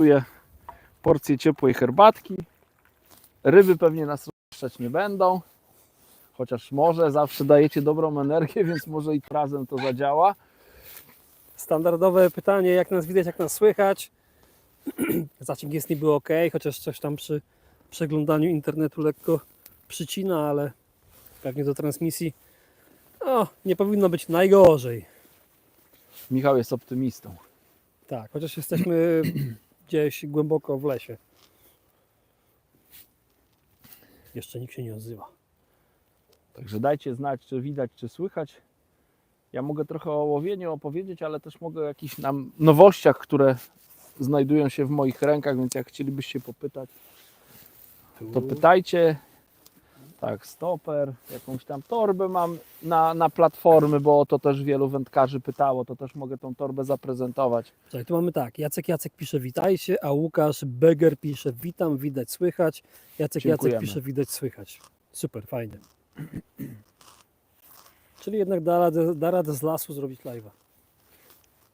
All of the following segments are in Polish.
Czuję porcję ciepłej herbatki. Ryby pewnie nas rozpuszczać nie będą. Chociaż może zawsze dajecie dobrą energię, więc może i razem to zadziała. Standardowe pytanie, jak nas widać, jak nas słychać. Zasięg jest niby ok, chociaż coś tam przy przeglądaniu internetu lekko przycina, ale pewnie do transmisji nie powinno być najgorzej. Michał jest optymistą. Tak, chociaż jesteśmy gdzieś głęboko w lesie. Jeszcze nikt się nie odzywa. Także dajcie znać, czy widać, czy słychać. Ja mogę trochę o łowieniu opowiedzieć, ale też mogę o jakichś nowościach, które znajdują się w moich rękach, więc jak chcielibyście popytać, to pytajcie. Tak, stoper, jakąś tam torbę mam na platformy, bo o to też wielu wędkarzy pytało, to też mogę tą torbę zaprezentować. Słuchaj, tu mamy tak, Jacek pisze witajcie, a Łukasz Beger pisze witam, widać, słychać. Jacek Dziękujemy. pisze widać, słychać. Super, fajnie. Czyli jednak da radę z lasu zrobić live'a.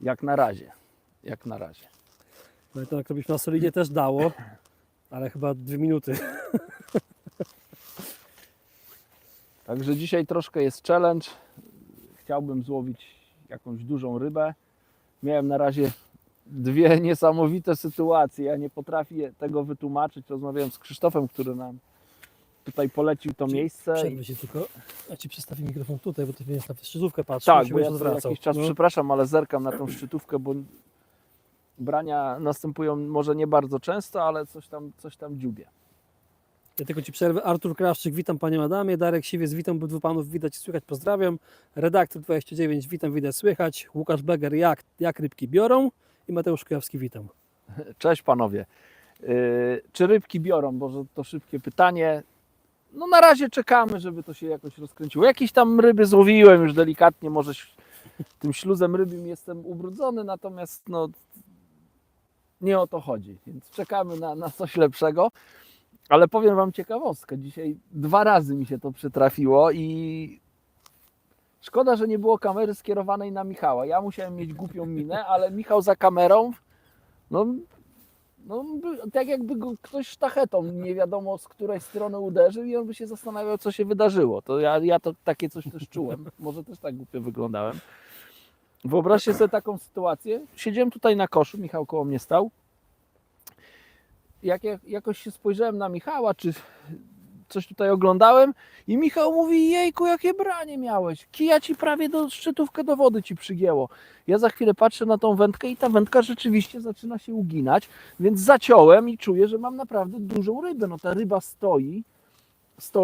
Jak na razie, jak na razie. No i to jak robić na solidzie też dało, ale chyba 2 minuty. Także dzisiaj troszkę jest challenge. Chciałbym złowić jakąś dużą rybę. Miałem na razie 2 niesamowite sytuacje. Ja nie potrafię tego wytłumaczyć. Rozmawiałem z Krzysztofem, który nam tutaj polecił to miejsce. Przerwę się tylko. Ja Ci przestawię mikrofon tutaj, bo Ty będziesz na szczytówkę patrzył. Tak, się bo ja będziesz co odwracał. jakiś czas, przepraszam, ale zerkam na tą szczytówkę, bo brania następują może nie bardzo często, ale coś tam dziubię. Ja tylko Ci przerwę. Artur Krawczyk, witam Panie Adamie. Darek Siwiec, witam obydwu Panów, widać i słychać, pozdrawiam. Redaktor 29, witam, widać, słychać. Łukasz Beger, jak rybki biorą? I Mateusz Kujawski, witam. Cześć panowie. Czy rybki biorą? Bo to szybkie pytanie. No na razie czekamy, żeby to się jakoś rozkręciło. Jakieś tam ryby złowiłem już delikatnie, może tym śluzem rybim jestem ubrudzony, natomiast no nie o to chodzi, więc czekamy na coś lepszego. Ale powiem Wam ciekawostkę, dzisiaj 2 razy mi się to przytrafiło i szkoda, że nie było kamery skierowanej na Michała. Ja musiałem mieć głupią minę, ale Michał za kamerą, no tak jakby go ktoś sztachetą nie wiadomo z której strony uderzył i on by się zastanawiał, co się wydarzyło. To ja to takie coś też czułem, może też tak głupio wyglądałem. Wyobraźcie sobie taką sytuację, siedziałem tutaj na koszu, Michał koło mnie stał. Jakoś się spojrzałem na Michała, czy coś tutaj oglądałem i Michał mówi, jejku, jakie branie miałeś, kija ci prawie do szczytówkę do wody ci przygięło. Ja za chwilę patrzę na tą wędkę i ta wędka rzeczywiście zaczyna się uginać, więc zaciąłem i czuję, że mam naprawdę dużą rybę. No ta ryba stoi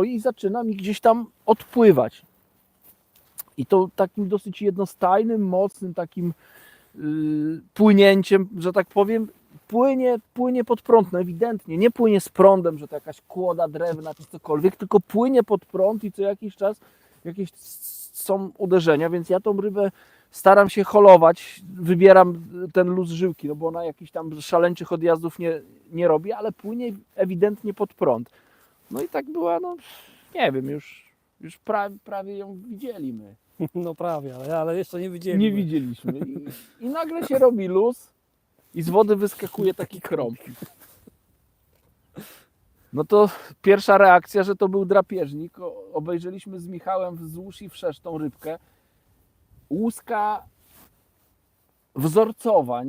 i zaczyna mi gdzieś tam odpływać. I to takim dosyć jednostajnym, mocnym takim płynięciem, że tak powiem, płynie pod prąd, no ewidentnie, nie płynie z prądem, że to jakaś kłoda drewna czy cokolwiek, tylko płynie pod prąd i co jakiś czas jakieś są uderzenia, więc ja tą rybę staram się holować, wybieram ten luz żyłki, no bo ona jakichś tam szaleńczych odjazdów nie robi, ale płynie ewidentnie pod prąd. No i tak była, no nie wiem, już prawie ją widzieli my. No prawie, ale jeszcze nie widzieliśmy. Nie widzieliśmy. I nagle się robi luz i z wody wyskakuje taki krąg. No to pierwsza reakcja, że to był drapieżnik. Obejrzeliśmy z Michałem wzdłuż i wszerz tą rybkę. Łuska wzorcowa,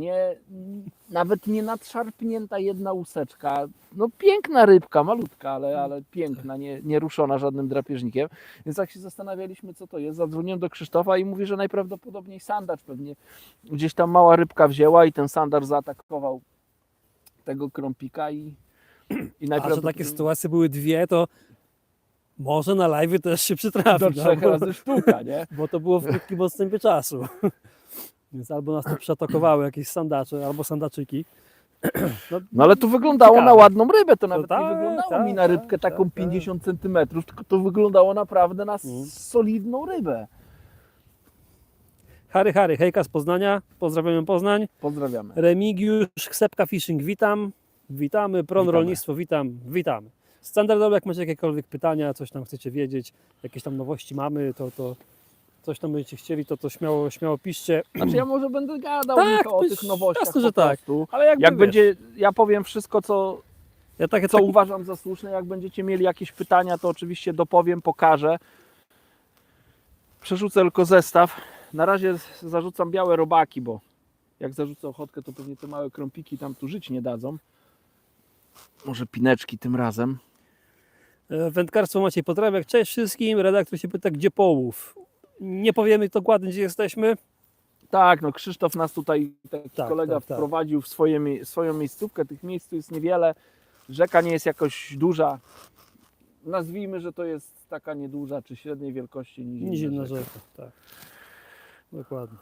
nawet nie nadszarpnięta jedna łuseczka. No piękna rybka, malutka, ale piękna, nie ruszona żadnym drapieżnikiem. Więc jak się zastanawialiśmy, co to jest, zadzwoniłem do Krzysztofa i mówi, że najprawdopodobniej sandacz pewnie gdzieś tam mała rybka wzięła i ten sandacz zaatakował tego krąpika i A że takie sytuacje były 2, to może na live też się przytrafi. do 3 razy sztuka, nie? Bo to było w krótkim odstępie czasu. Więc albo nas to przeatakowały jakieś sandacze, albo sandaczyki. No ale tu wyglądało ciekawe. na ładną rybę, to nawet nie tak, wyglądało mi na rybkę taką 50 cm, tylko to wyglądało naprawdę na solidną rybę. Harry, hejka z Poznania. Pozdrawiamy Poznań. Pozdrawiamy. Remigiusz, Sepka Fishing, witam. Witamy. Pron Witamy. Rolnictwo, witamy. Standardowo, jak macie jakiekolwiek pytania, coś tam chcecie wiedzieć, jakieś tam nowości mamy, to coś tam będziecie chcieli, to śmiało piszcie. Znaczy ja może będę gadał Tak, Michał, o to tych nowościach jasne, że po tak. prostu. Ale jakby, Jak wiesz, będzie, ja powiem wszystko, co ja tak uważam za słuszne. Jak będziecie mieli jakieś pytania, to oczywiście dopowiem, pokażę. Przerzucę tylko zestaw. Na razie zarzucam białe robaki, bo jak zarzucę ochotkę, to pewnie te małe krąpiki tam tu żyć nie dadzą. Może pineczki tym razem. Wędkarstwo Maciej Potrawiak. Cześć wszystkim. Redaktor się pyta, gdzie połów. Nie powiemy dokładnie, gdzie jesteśmy. Tak, no Krzysztof nas tutaj, taki Tak, kolega, tak, tak. wprowadził w swoją miejscówkę. Tych miejsc tu jest niewiele. Rzeka nie jest jakoś duża. Nazwijmy, że to jest taka nieduża, czy średniej wielkości Nizimna rzeka. Tak. Dokładnie.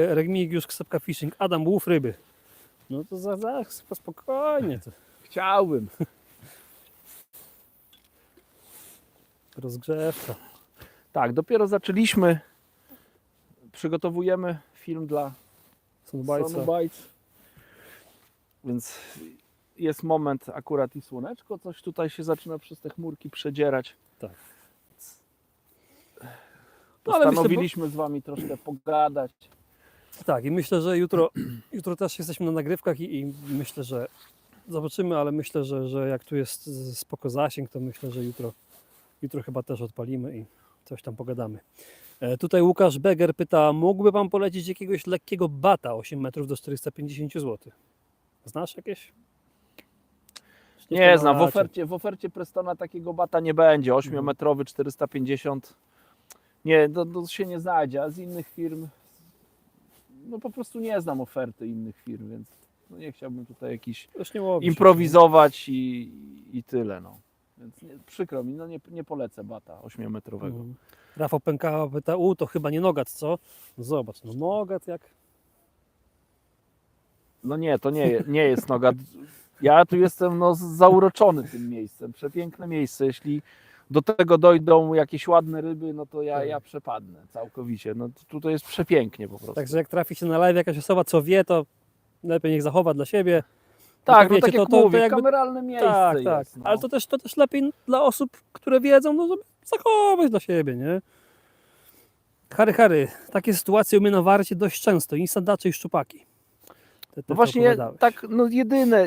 Remigiusz Ksepka Fishing. Adam, łów ryby. No to za spokojnie. To Chciałbym. rozgrzewka. Tak, dopiero zaczęliśmy. Przygotowujemy film dla Sonobajca. Sonobites. Więc jest moment akurat i słoneczko. Coś tutaj się zaczyna przez te chmurki przedzierać. Tak. Postanowiliśmy z Wami troszkę pogadać. Tak, i myślę, że jutro też jesteśmy na nagrywkach i myślę, że zobaczymy, ale myślę, że jak tu jest spoko zasięg, to myślę, że jutro chyba też odpalimy i coś tam pogadamy. Tutaj Łukasz Beger pyta, mógłby Pan polecić jakiegoś lekkiego bata 8 metrów do 450 zł? Znasz jakieś? Nie znam, w ofercie Prestona takiego bata nie będzie. 8-metrowy, 450. Nie, to się nie znajdzie, a z innych firm no po prostu nie znam oferty innych firm, więc no nie chciałbym tutaj jakiś Już nie łowisz, improwizować i tyle. No. Więc przykro mi, no nie polecę bata 8-metrowego. Rafał Pękała pyta, to chyba nie Nogat, co? No zobacz, no Nogat jak... No nie, to nie jest noga. Ja tu jestem zauroczony tym miejscem. Przepiękne miejsce. Jeśli do tego dojdą jakieś ładne ryby, no to ja przepadnę całkowicie. No tutaj jest przepięknie po prostu. Także jak trafi się na live jakaś osoba, co wie, to lepiej niech zachowa dla siebie. Tak, to no tak wiecie, jak to mówię, jakby... kameralne miejsce Tak, jest. tak. No. Ale to też lepiej dla osób, które wiedzą, no żeby zachować dla siebie, nie? Harry, takie sytuacje u mnie na warcie dość często. I sandacze i szczupaki. No właśnie, tak, no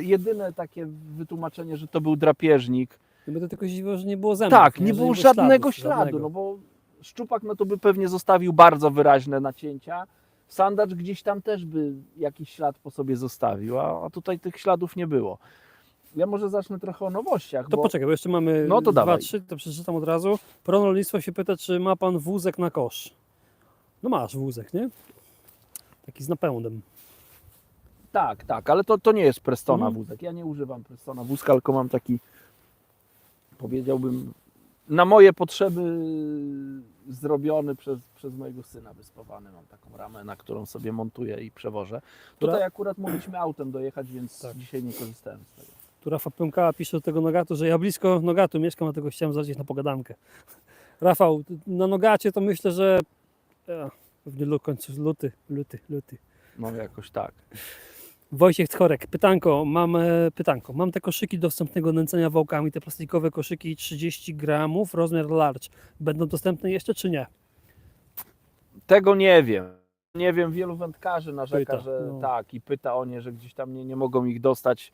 jedyne takie wytłumaczenie, że to był drapieżnik. No bo to tylko dziwiło, że nie było zębów. Tak, nie było żadnego śladu, no bo szczupak no to by pewnie zostawił bardzo wyraźne nacięcia. Sandacz gdzieś tam też by jakiś ślad po sobie zostawił, a tutaj tych śladów nie było. Ja może zacznę trochę o nowościach. To poczekaj, bo jeszcze mamy No to dawaj. 2-3, to przeczytam od razu. Pronolnictwo się pyta, czy ma Pan wózek na kosz. No masz wózek, nie? Taki z napędem. Tak, ale to nie jest Prestona wózek. Ja nie używam Prestona wózka, tylko mam taki, powiedziałbym, na moje potrzeby zrobiony przez mojego syna wyspawany. Mam taką ramę, na którą sobie montuję i przewożę. Tutaj akurat mogliśmy autem dojechać, więc dzisiaj nie korzystałem z tego. Tu Rafał Pękała pisze do tego Nogatu, że ja blisko Nogatu mieszkam, dlatego chciałem zacząć na pogadankę. Rafał, na Nogacie to myślę, że pewnie końcu luty. No jakoś tak. Wojciech Tchorek, pytanko. Mam te koszyki do wstępnego nęcenia wałkami, te plastikowe koszyki 30 gramów, rozmiar large. Będą dostępne jeszcze czy nie? Tego nie wiem. Nie wiem, wielu wędkarzy narzeka, Pyta, że no. tak i pyta o nie, że gdzieś tam nie mogą ich dostać.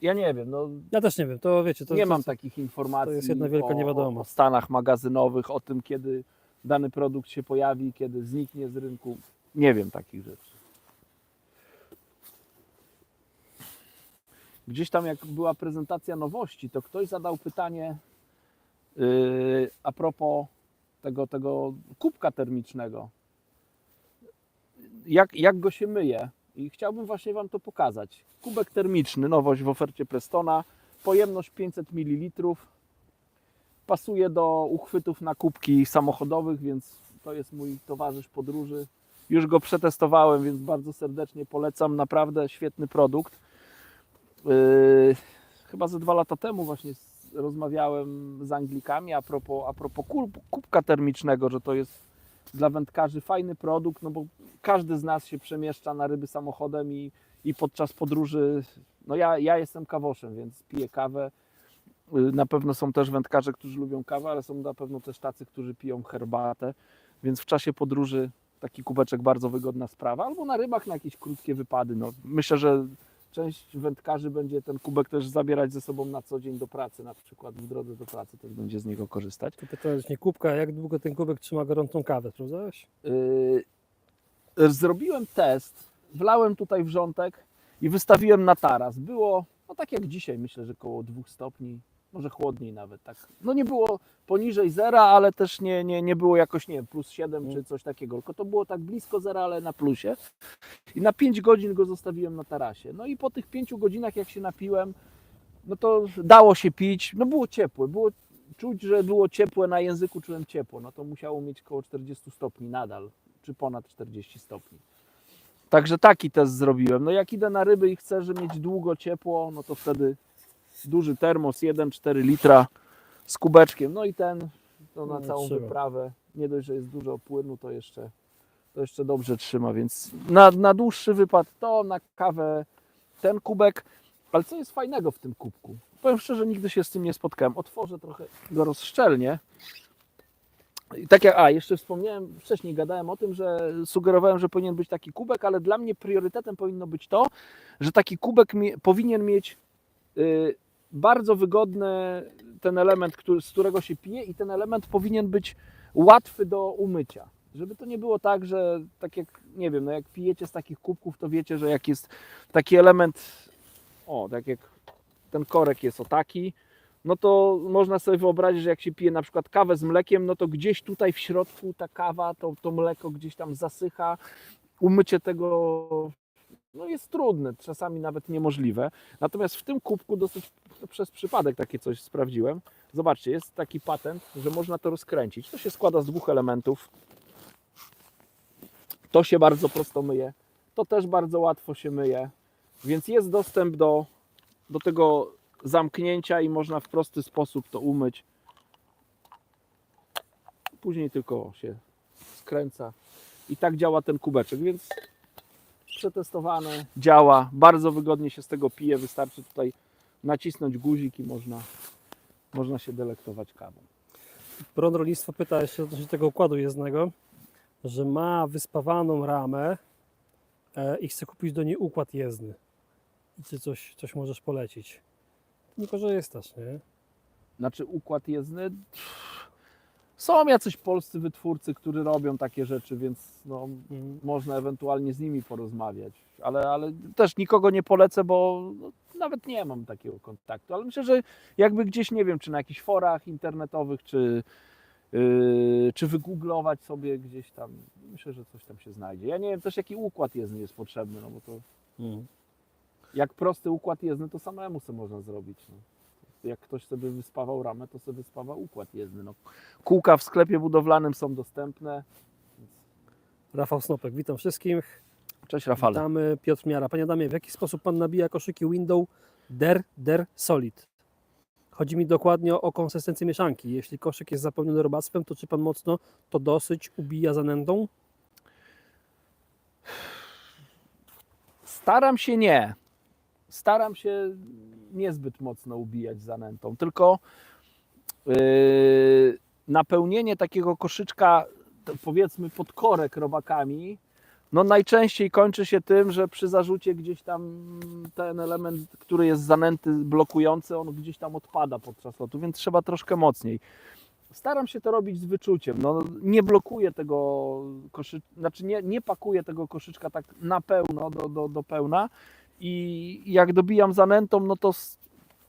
Ja nie wiem, no Ja też nie wiem, to wiecie. nie mam takich informacji to jest jedna wielka niewiadoma. o stanach magazynowych, o tym, kiedy dany produkt się pojawi, kiedy zniknie z rynku. Nie wiem takich rzeczy. Gdzieś tam jak była prezentacja nowości, to ktoś zadał pytanie a propos tego kubka termicznego. Jak go się myje? I chciałbym właśnie Wam to pokazać. Kubek termiczny, nowość w ofercie Prestona, pojemność 500 ml, pasuje do uchwytów na kubki samochodowych, więc to jest mój towarzysz podróży. Już go przetestowałem, więc bardzo serdecznie polecam, naprawdę świetny produkt. Chyba ze 2 lata temu właśnie rozmawiałem z Anglikami a propos kubka termicznego, że to jest dla wędkarzy fajny produkt, no bo każdy z nas się przemieszcza na ryby samochodem i podczas podróży, no ja jestem kawoszem, więc piję kawę Na pewno są też wędkarze, którzy lubią kawę, ale są na pewno też tacy, którzy piją herbatę, więc w czasie podróży taki kubeczek bardzo wygodna sprawa, albo na rybach na jakieś krótkie wypady. No, myślę, że część wędkarzy będzie ten kubek też zabierać ze sobą na co dzień do pracy, na przykład w drodze do pracy też będzie z niego korzystać. To pytałeś nie kubka, jak długo ten kubek trzyma gorącą kawę, sprawdzałeś? Zrobiłem test, wlałem tutaj wrzątek i wystawiłem na taras. Było, no tak jak dzisiaj, myślę, że około 2 stopni, może chłodniej nawet. Tak. No nie było poniżej zera, ale też nie było jakoś, nie wiem, plus 7 czy coś takiego, tylko to było tak blisko zera, ale na plusie. I na 5 godzin go zostawiłem na tarasie. No i po tych 5 godzinach, jak się napiłem, no to dało się pić, no było ciepłe, było czuć, że było ciepłe, na języku czułem ciepło, no to musiało mieć około 40 stopni nadal, czy ponad 40 stopni. Także taki test zrobiłem. No jak idę na ryby i chcę, żeby mieć długo ciepło, no to wtedy duży termos, 1,4 litra z kubeczkiem, no i ten to na No, całą trzyma. wyprawę, nie dość, że jest dużo płynu, to jeszcze dobrze trzyma, więc na dłuższy wypad to na kawę ten kubek. Ale co jest fajnego w tym kubku? Powiem szczerze, nigdy się z tym nie spotkałem. Otworzę trochę go rozszczelnie. I tak jak, jeszcze wspomniałem, wcześniej gadałem o tym, że sugerowałem, że powinien być taki kubek, ale dla mnie priorytetem powinno być to, że taki kubek powinien mieć bardzo wygodny ten element, z którego się pije, i ten element powinien być łatwy do umycia. Żeby to nie było tak, że tak jak, nie wiem, no jak pijecie z takich kubków, to wiecie, że jak jest taki element, tak jak ten korek jest o taki, no to można sobie wyobrazić, że jak się pije na przykład kawę z mlekiem, no to gdzieś tutaj w środku ta kawa, to mleko gdzieś tam zasycha. Umycie tego no jest trudne, czasami nawet niemożliwe. Natomiast w tym kubku dosyć przez przypadek takie coś sprawdziłem. Zobaczcie, jest taki patent, że można to rozkręcić. To się składa z 2 elementów. To się bardzo prosto myje. To też bardzo łatwo się myje. Więc jest dostęp do tego zamknięcia i można w prosty sposób to umyć. Później tylko się skręca. I tak działa ten kubeczek, więc przetestowane, działa. Bardzo wygodnie się z tego pije. Wystarczy tutaj nacisnąć guzik i można się delektować kawą. Bron Rolnictwo pyta jeszcze odnośnie tego układu jezdnego, że ma wyspawaną ramę i chce kupić do niej układ jezdny. I czy coś możesz polecić? Nie korzystasz, nie? Znaczy układ jezdny, są jacyś polscy wytwórcy, którzy robią takie rzeczy, więc no, można ewentualnie z nimi porozmawiać, ale też nikogo nie polecę, bo no, nawet nie mam takiego kontaktu, ale myślę, że jakby gdzieś, nie wiem, czy na jakichś forach internetowych, czy wygooglować sobie gdzieś tam, myślę, że coś tam się znajdzie. Ja nie wiem też, jaki układ jezdny jest potrzebny, no bo to jak prosty układ jezdny, to samemu sobie można zrobić. No. Jak ktoś sobie wyspawał ramę, to sobie wyspawa układ jezdny. No. Kółka w sklepie budowlanym są dostępne. Rafał Snopek, witam wszystkich. Cześć Rafale. Witamy, Piotr Miara. Panie Adamie, w jaki sposób Pan nabija koszyki Window Der Solid? Chodzi mi dokładnie o konsystencję mieszanki. Jeśli koszyk jest zapełniony robactwem, to czy Pan mocno, to dosyć ubija zanętą? Staram się niezbyt mocno ubijać zanętą, tylko napełnienie takiego koszyczka, powiedzmy pod korek robakami, no najczęściej kończy się tym, że przy zarzucie gdzieś tam ten element, który jest zanęty blokujący, on gdzieś tam odpada podczas lotu, więc trzeba troszkę mocniej. Staram się to robić z wyczuciem. No, nie blokuję tego koszyczka, znaczy nie pakuję tego koszyczka tak na pełno, do pełna, i jak dobijam zanętą, no to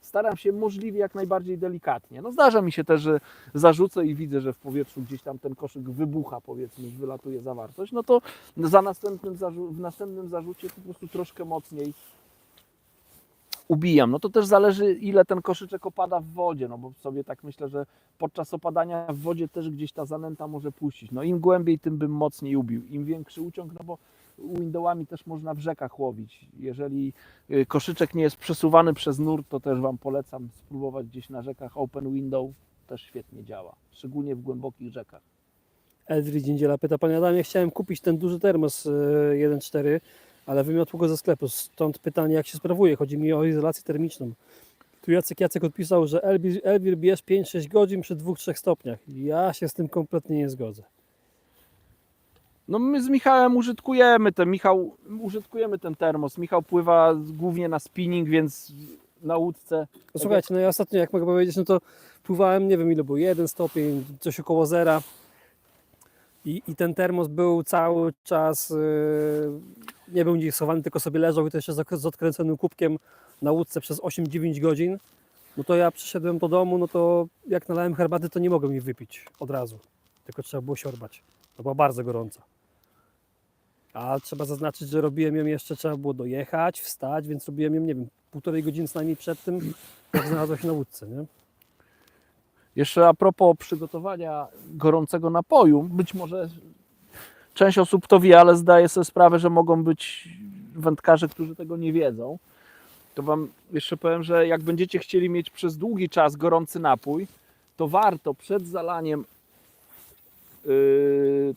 staram się możliwie jak najbardziej delikatnie. No zdarza mi się też, że zarzucę i widzę, że w powietrzu gdzieś tam ten koszyk wybucha, powiedzmy, wylatuje zawartość, no to w następnym zarzucie po prostu troszkę mocniej ubijam. No to też zależy, ile ten koszyczek opada w wodzie, no bo sobie tak myślę, że podczas opadania w wodzie też gdzieś ta zanęta może puścić. No im głębiej, tym bym mocniej ubił. Im większy uciąg, no bo windowami też można w rzekach łowić. Jeżeli koszyczek nie jest przesuwany przez nurt, to też Wam polecam spróbować gdzieś na rzekach open window. Też świetnie działa, szczególnie w głębokich rzekach. Eldridge Dziędziela pyta, Panie Adamie, chciałem kupić ten duży termos 1.4, ale wymiotło go ze sklepu, stąd pytanie, jak się sprawuje. Chodzi mi o izolację termiczną. Tu Jacek odpisał, że Elwir bierz 5-6 godzin przy 2-3 stopniach. Ja się z tym kompletnie nie zgodzę. No my z Michałem użytkujemy ten termos. Michał pływa głównie na spinning, więc na łódce. No słuchajcie, no ja ostatnio, jak mogę powiedzieć, no to pływałem, nie wiem ile było, 1 stopień, coś około zera. I ten termos był cały czas, nie był nigdzie schowany, tylko sobie leżał i to jeszcze z odkręconym kubkiem na łódce przez 8-9 godzin. No to ja przyszedłem do domu, no to jak nalałem herbaty, to nie mogłem jej wypić od razu. Tylko trzeba było siorbać. To była bardzo gorąca. A trzeba zaznaczyć, że robiłem ją jeszcze, trzeba było dojechać, wstać, więc robiłem ją, nie wiem, 1,5 godziny co najmniej przed tym, jak znalazła się na łódce, nie? Jeszcze a propos przygotowania gorącego napoju, być może część osób to wie, ale zdaję sobie sprawę, że mogą być wędkarze, którzy tego nie wiedzą. To Wam jeszcze powiem, że jak będziecie chcieli mieć przez długi czas gorący napój, to warto przed zalaniem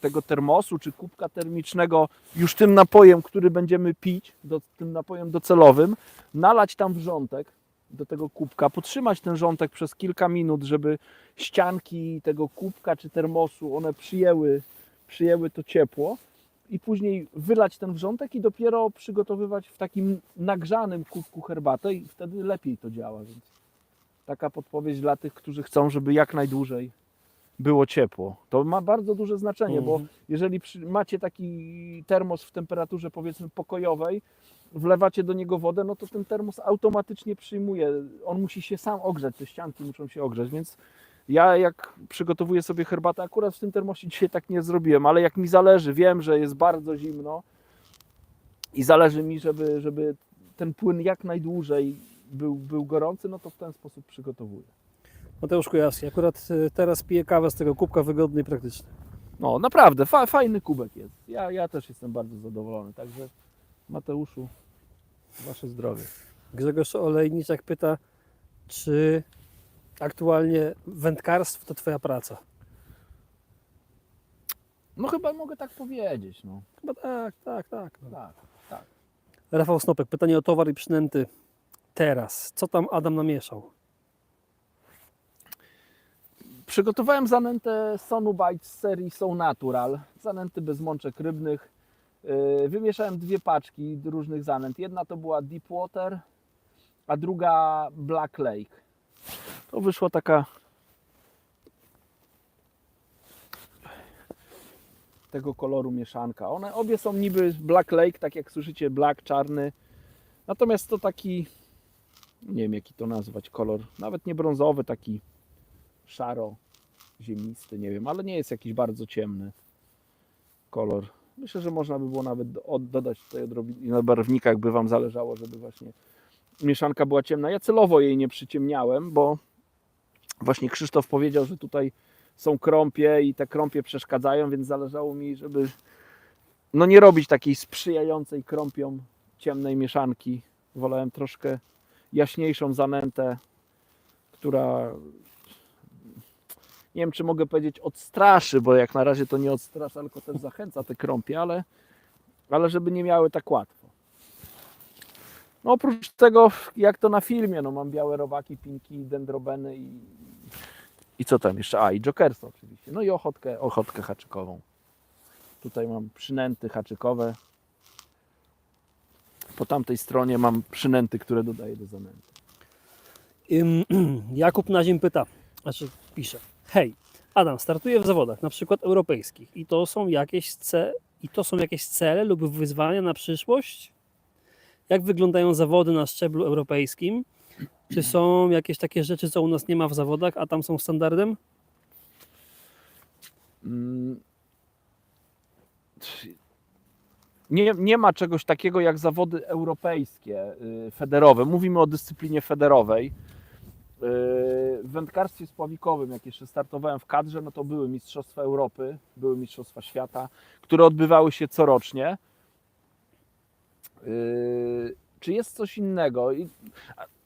tego termosu czy kubka termicznego już tym napojem, który będziemy pić, tym napojem docelowym, nalać tam wrzątek do tego kubka, podtrzymać ten wrzątek przez kilka minut, żeby ścianki tego kubka czy termosu, one przyjęły to ciepło i później wylać ten wrzątek i dopiero przygotowywać w takim nagrzanym kubku herbatę i wtedy lepiej to działa. Więc taka podpowiedź dla tych, którzy chcą, żeby jak najdłużej było ciepło. To ma bardzo duże znaczenie, bo jeżeli macie taki termos w temperaturze powiedzmy pokojowej, wlewacie do niego wodę, no to ten termos automatycznie przyjmuje. On musi się sam ogrzać, te ścianki muszą się ogrzać, więc ja jak przygotowuję sobie herbatę, akurat w tym termosie dzisiaj tak nie zrobiłem, ale jak mi zależy, wiem, że jest bardzo zimno i zależy mi, żeby ten płyn jak najdłużej był gorący, no to w ten sposób przygotowuję. Mateusz Kujawski, akurat teraz piję kawę z tego kubka, wygodny i praktyczny. No naprawdę, fajny kubek jest. Ja też jestem bardzo zadowolony, także Mateuszu, wasze zdrowie. Grzegorz Olejniczak pyta, czy aktualnie wędkarstwo to twoja praca? No chyba mogę tak powiedzieć, no. Chyba tak. No. Tak. Rafał Snopek, pytanie o towar i przynęty teraz. Co tam Adam namieszał? Przygotowałem zanętę Sonubite z serii So Natural, zanęty bez mączek rybnych. Wymieszałem 2 paczki różnych zanęt. Jedna to była Deepwater, a druga Black Lake. To wyszła taka tego koloru mieszanka. One obie są niby Black Lake, tak jak słyszycie, black, czarny. Natomiast to taki, nie wiem jaki to nazwać kolor, nawet nie brązowy, taki szaro, ziemisty, nie wiem, ale nie jest jakiś bardzo ciemny kolor. Myślę, że można by było nawet dodać tutaj odrobinę barwnika, jakby Wam zależało, żeby właśnie mieszanka była ciemna. Ja celowo jej nie przyciemniałem, bo właśnie Krzysztof powiedział, że tutaj są krąpie i te krąpie przeszkadzają, więc zależało mi, żeby no nie robić takiej sprzyjającej krąpiom ciemnej mieszanki. Wolałem troszkę jaśniejszą zanętę, która, nie wiem czy mogę powiedzieć odstraszy, bo jak na razie to nie odstrasza, tylko też zachęca te krąpie, ale żeby nie miały tak łatwo. No oprócz tego, jak to na filmie, no mam białe robaki, pinki, dendrobeny i co tam jeszcze? I jokersa oczywiście. No i ochotkę haczykową. Tutaj mam przynęty haczykowe. Po tamtej stronie mam przynęty, które dodaję do zanęty. Jakub Nazim pyta, pisze. Hej, Adam, startuję w zawodach, na przykład europejskich i to są jakieś cele lub wyzwania na przyszłość? Jak wyglądają zawody na szczeblu europejskim? Czy są jakieś takie rzeczy, co u nas nie ma w zawodach, a tam są standardem? Nie ma czegoś takiego jak zawody europejskie, federowe. Mówimy o dyscyplinie federowej. W wędkarstwie spławikowym, jak jeszcze startowałem w kadrze, no to były Mistrzostwa Europy, były Mistrzostwa Świata, które odbywały się corocznie. Czy jest coś innego?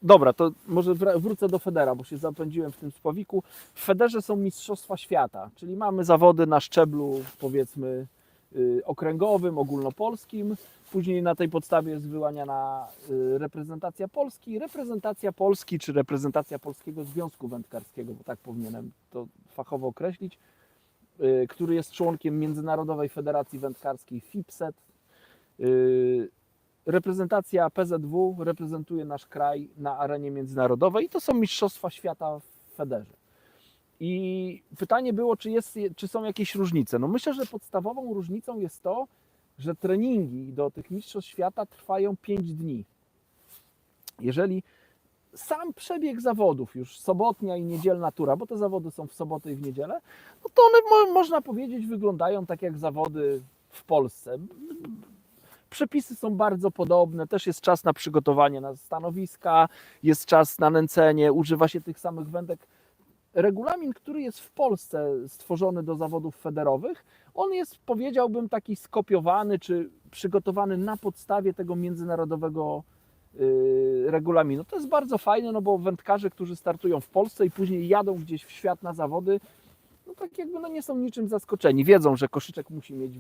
Dobra, to może wrócę do federa, bo się zapędziłem w tym spławiku. W federze są Mistrzostwa Świata, czyli mamy zawody na szczeblu powiedzmy okręgowym, ogólnopolskim. Później na tej podstawie jest wyłaniana reprezentacja Polski, czy reprezentacja Polskiego Związku Wędkarskiego, bo tak powinienem to fachowo określić, który jest członkiem Międzynarodowej Federacji Wędkarskiej FIPSET. Reprezentacja PZW reprezentuje nasz kraj na arenie międzynarodowej i to są Mistrzostwa Świata w federze. I pytanie było, czy są jakieś różnice. No myślę, że podstawową różnicą jest to, że treningi do tych Mistrzostw Świata trwają 5 dni. Jeżeli sam przebieg zawodów, już sobotnia i niedzielna tura, bo te zawody są w sobotę i w niedzielę, no to one, można powiedzieć, wyglądają tak jak zawody w Polsce. Przepisy są bardzo podobne, też jest czas na przygotowanie na stanowiska, jest czas na nęcenie, używa się tych samych wędek. Regulamin, który jest w Polsce stworzony do zawodów federowych, on jest, powiedziałbym, taki skopiowany czy przygotowany na podstawie tego międzynarodowego regulaminu. To jest bardzo fajne, no bo wędkarze, którzy startują w Polsce i później jadą gdzieś w świat na zawody, no tak jakby nie są niczym zaskoczeni. Wiedzą, że koszyczek musi mieć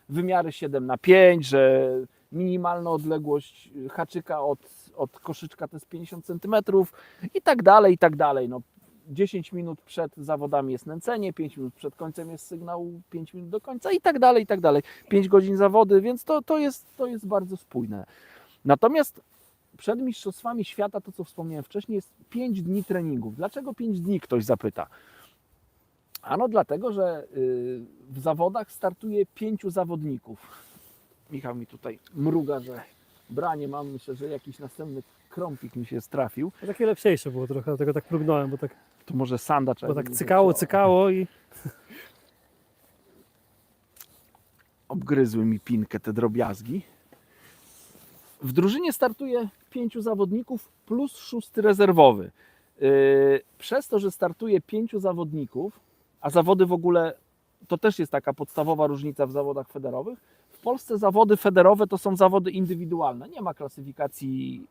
wymiary 7x5, że minimalna odległość haczyka od koszyczka to jest 50 cm i tak dalej, i tak dalej. No, 10 minut przed zawodami jest nęcenie, 5 minut przed końcem jest sygnał, 5 minut do końca i tak dalej, i tak dalej. 5 godzin zawody, więc to jest bardzo spójne. Natomiast przed Mistrzostwami Świata, to co wspomniałem wcześniej, jest 5 dni treningów. Dlaczego 5 dni, ktoś zapyta? Ano dlatego, że w zawodach startuje 5 zawodników. Michał mi tutaj mruga, że branie mam. Myślę, że jakiś następny krąpik mi się trafił. To takie lepsze było trochę, dlatego tak mrugnąłem, bo tak, To może sanda trzeba. bo tak cykało i... Obgryzły mi pinkę te drobiazgi. W drużynie startuje 5 zawodników plus 6 rezerwowy. Przez to, że startuje 5 zawodników, a zawody w ogóle, to też jest taka podstawowa różnica w zawodach federowych. W Polsce zawody federowe to są zawody indywidualne. Nie ma klasyfikacji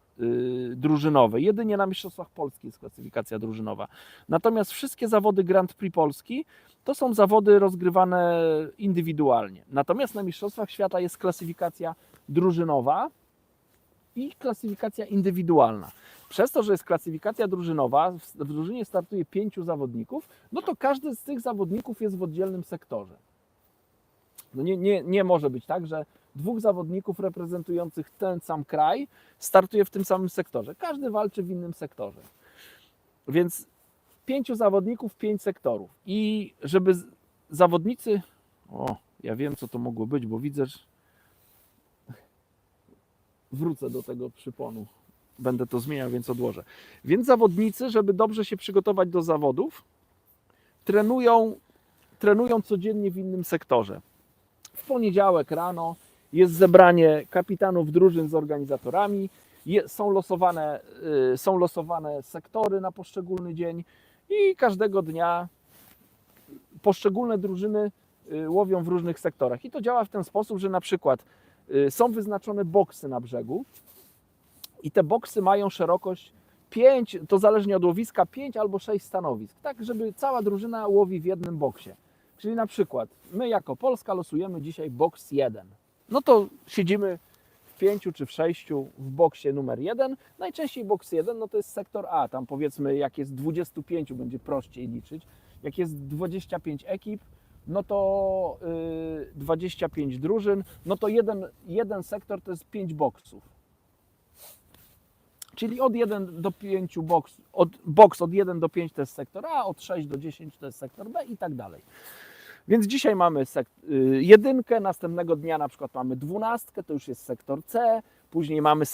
drużynowej. Jedynie na Mistrzostwach Polski jest klasyfikacja drużynowa. Natomiast wszystkie zawody Grand Prix Polski to są zawody rozgrywane indywidualnie. Natomiast na Mistrzostwach Świata jest klasyfikacja drużynowa i klasyfikacja indywidualna. Przez to, że jest klasyfikacja drużynowa, w drużynie startuje 5 zawodników, no to każdy z tych zawodników jest w oddzielnym sektorze. No nie może być tak, że 2 zawodników reprezentujących ten sam kraj startuje w tym samym sektorze. Każdy walczy w innym sektorze. Więc 5 zawodników, 5 sektorów. I żeby zawodnicy... O, ja wiem, co to mogło być, bo widzę, że wrócę do tego przyponu. Będę to zmieniał, więc odłożę. Więc zawodnicy, żeby dobrze się przygotować do zawodów, trenują codziennie w innym sektorze. W poniedziałek rano jest zebranie kapitanów drużyn z organizatorami, są losowane sektory na poszczególny dzień i każdego dnia poszczególne drużyny łowią w różnych sektorach. I to działa w ten sposób, że na przykład są wyznaczone boksy na brzegu i te boksy mają szerokość 5, to zależnie od łowiska, 5 albo 6 stanowisk, tak żeby cała drużyna łowi w jednym boksie. Czyli na przykład my jako Polska losujemy dzisiaj boks 1. No to siedzimy w 5 czy w 6 w boksie numer 1. Najczęściej boks 1 no to jest sektor A, tam powiedzmy jak jest 25 będzie prościej liczyć. Jak jest 25 ekip, no to 25 drużyn, no to jeden sektor to jest 5 boksów. Czyli od 1 do 5 boks od 1 do 5 to jest sektor A, od 6 do 10 to jest sektor B i tak dalej. Więc dzisiaj mamy jedynkę, następnego dnia na przykład mamy 12, to już jest sektor C, później mamy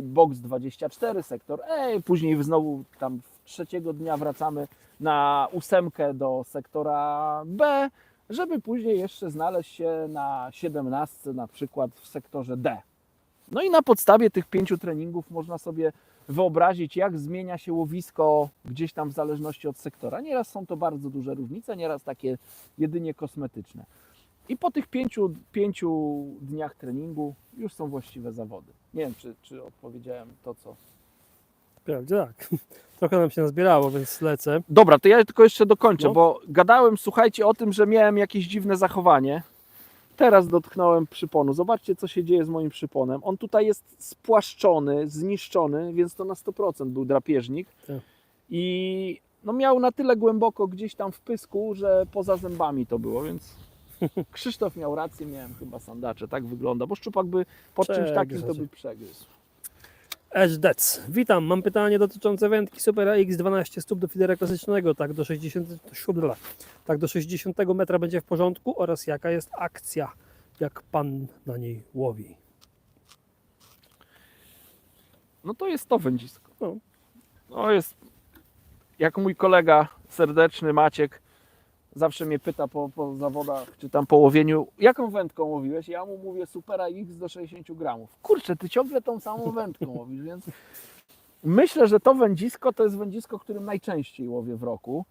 boks 24, sektor E, później znowu tam trzeciego dnia wracamy na 8 do sektora B, żeby później jeszcze znaleźć się na 17 na przykład w sektorze D. No i na podstawie tych 5 treningów można sobie wyobrazić, jak zmienia się łowisko gdzieś tam w zależności od sektora. Nieraz są to bardzo duże różnice, nieraz takie jedynie kosmetyczne. I po tych 5 dniach treningu już są właściwe zawody. Nie wiem, czy odpowiedziałem to, co Wprawdzie tak. Trochę nam się nazbierało, więc lecę. Dobra, to ja tylko jeszcze dokończę, No. bo gadałem, słuchajcie, o tym, że miałem jakieś dziwne zachowanie. Teraz dotknąłem przyponu. Zobaczcie, co się dzieje z moim przyponem. On tutaj jest spłaszczony, zniszczony, więc to na 100% był drapieżnik. Tak. I no miał na tyle głęboko gdzieś tam w pysku, że poza zębami to było, więc Krzysztof miał rację, miałem chyba sandacze. Tak wygląda, bo szczupak by pod czymś takim to by przegryzł. Edge Dec. Witam, mam pytanie dotyczące wędki Super AX 12 stóp do feedera klasycznego, tak do 67, tak do 60 metra będzie w porządku oraz jaka jest akcja, jak pan na niej łowi. No to jest to wędzisko. No. No jest, jak mój kolega serdeczny Maciek zawsze mnie pyta po zawodach, czy tam po łowieniu, jaką wędką łowiłeś? Ja mu mówię Supera X do 60 gramów. Kurczę, ty ciągle tą samą wędką łowisz, więc myślę, że to wędzisko to jest wędzisko, którym najczęściej łowię w roku.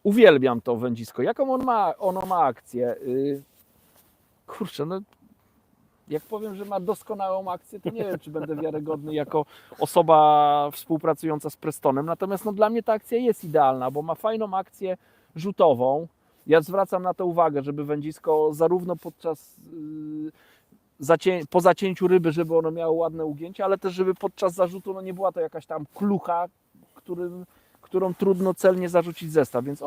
Uwielbiam to wędzisko. Jaką ono ma akcję? Kurczę, no jak powiem, że ma doskonałą akcję, to nie wiem, czy będę wiarygodny jako osoba współpracująca z Prestonem. Natomiast no, dla mnie ta akcja jest idealna, bo ma fajną akcję rzutową. Ja zwracam na to uwagę, żeby wędzisko zarówno podczas po zacięciu ryby, żeby ono miało ładne ugięcie, ale też żeby podczas zarzutu no, nie była to jakaś tam klucha, którą trudno celnie zarzucić zestaw. Więc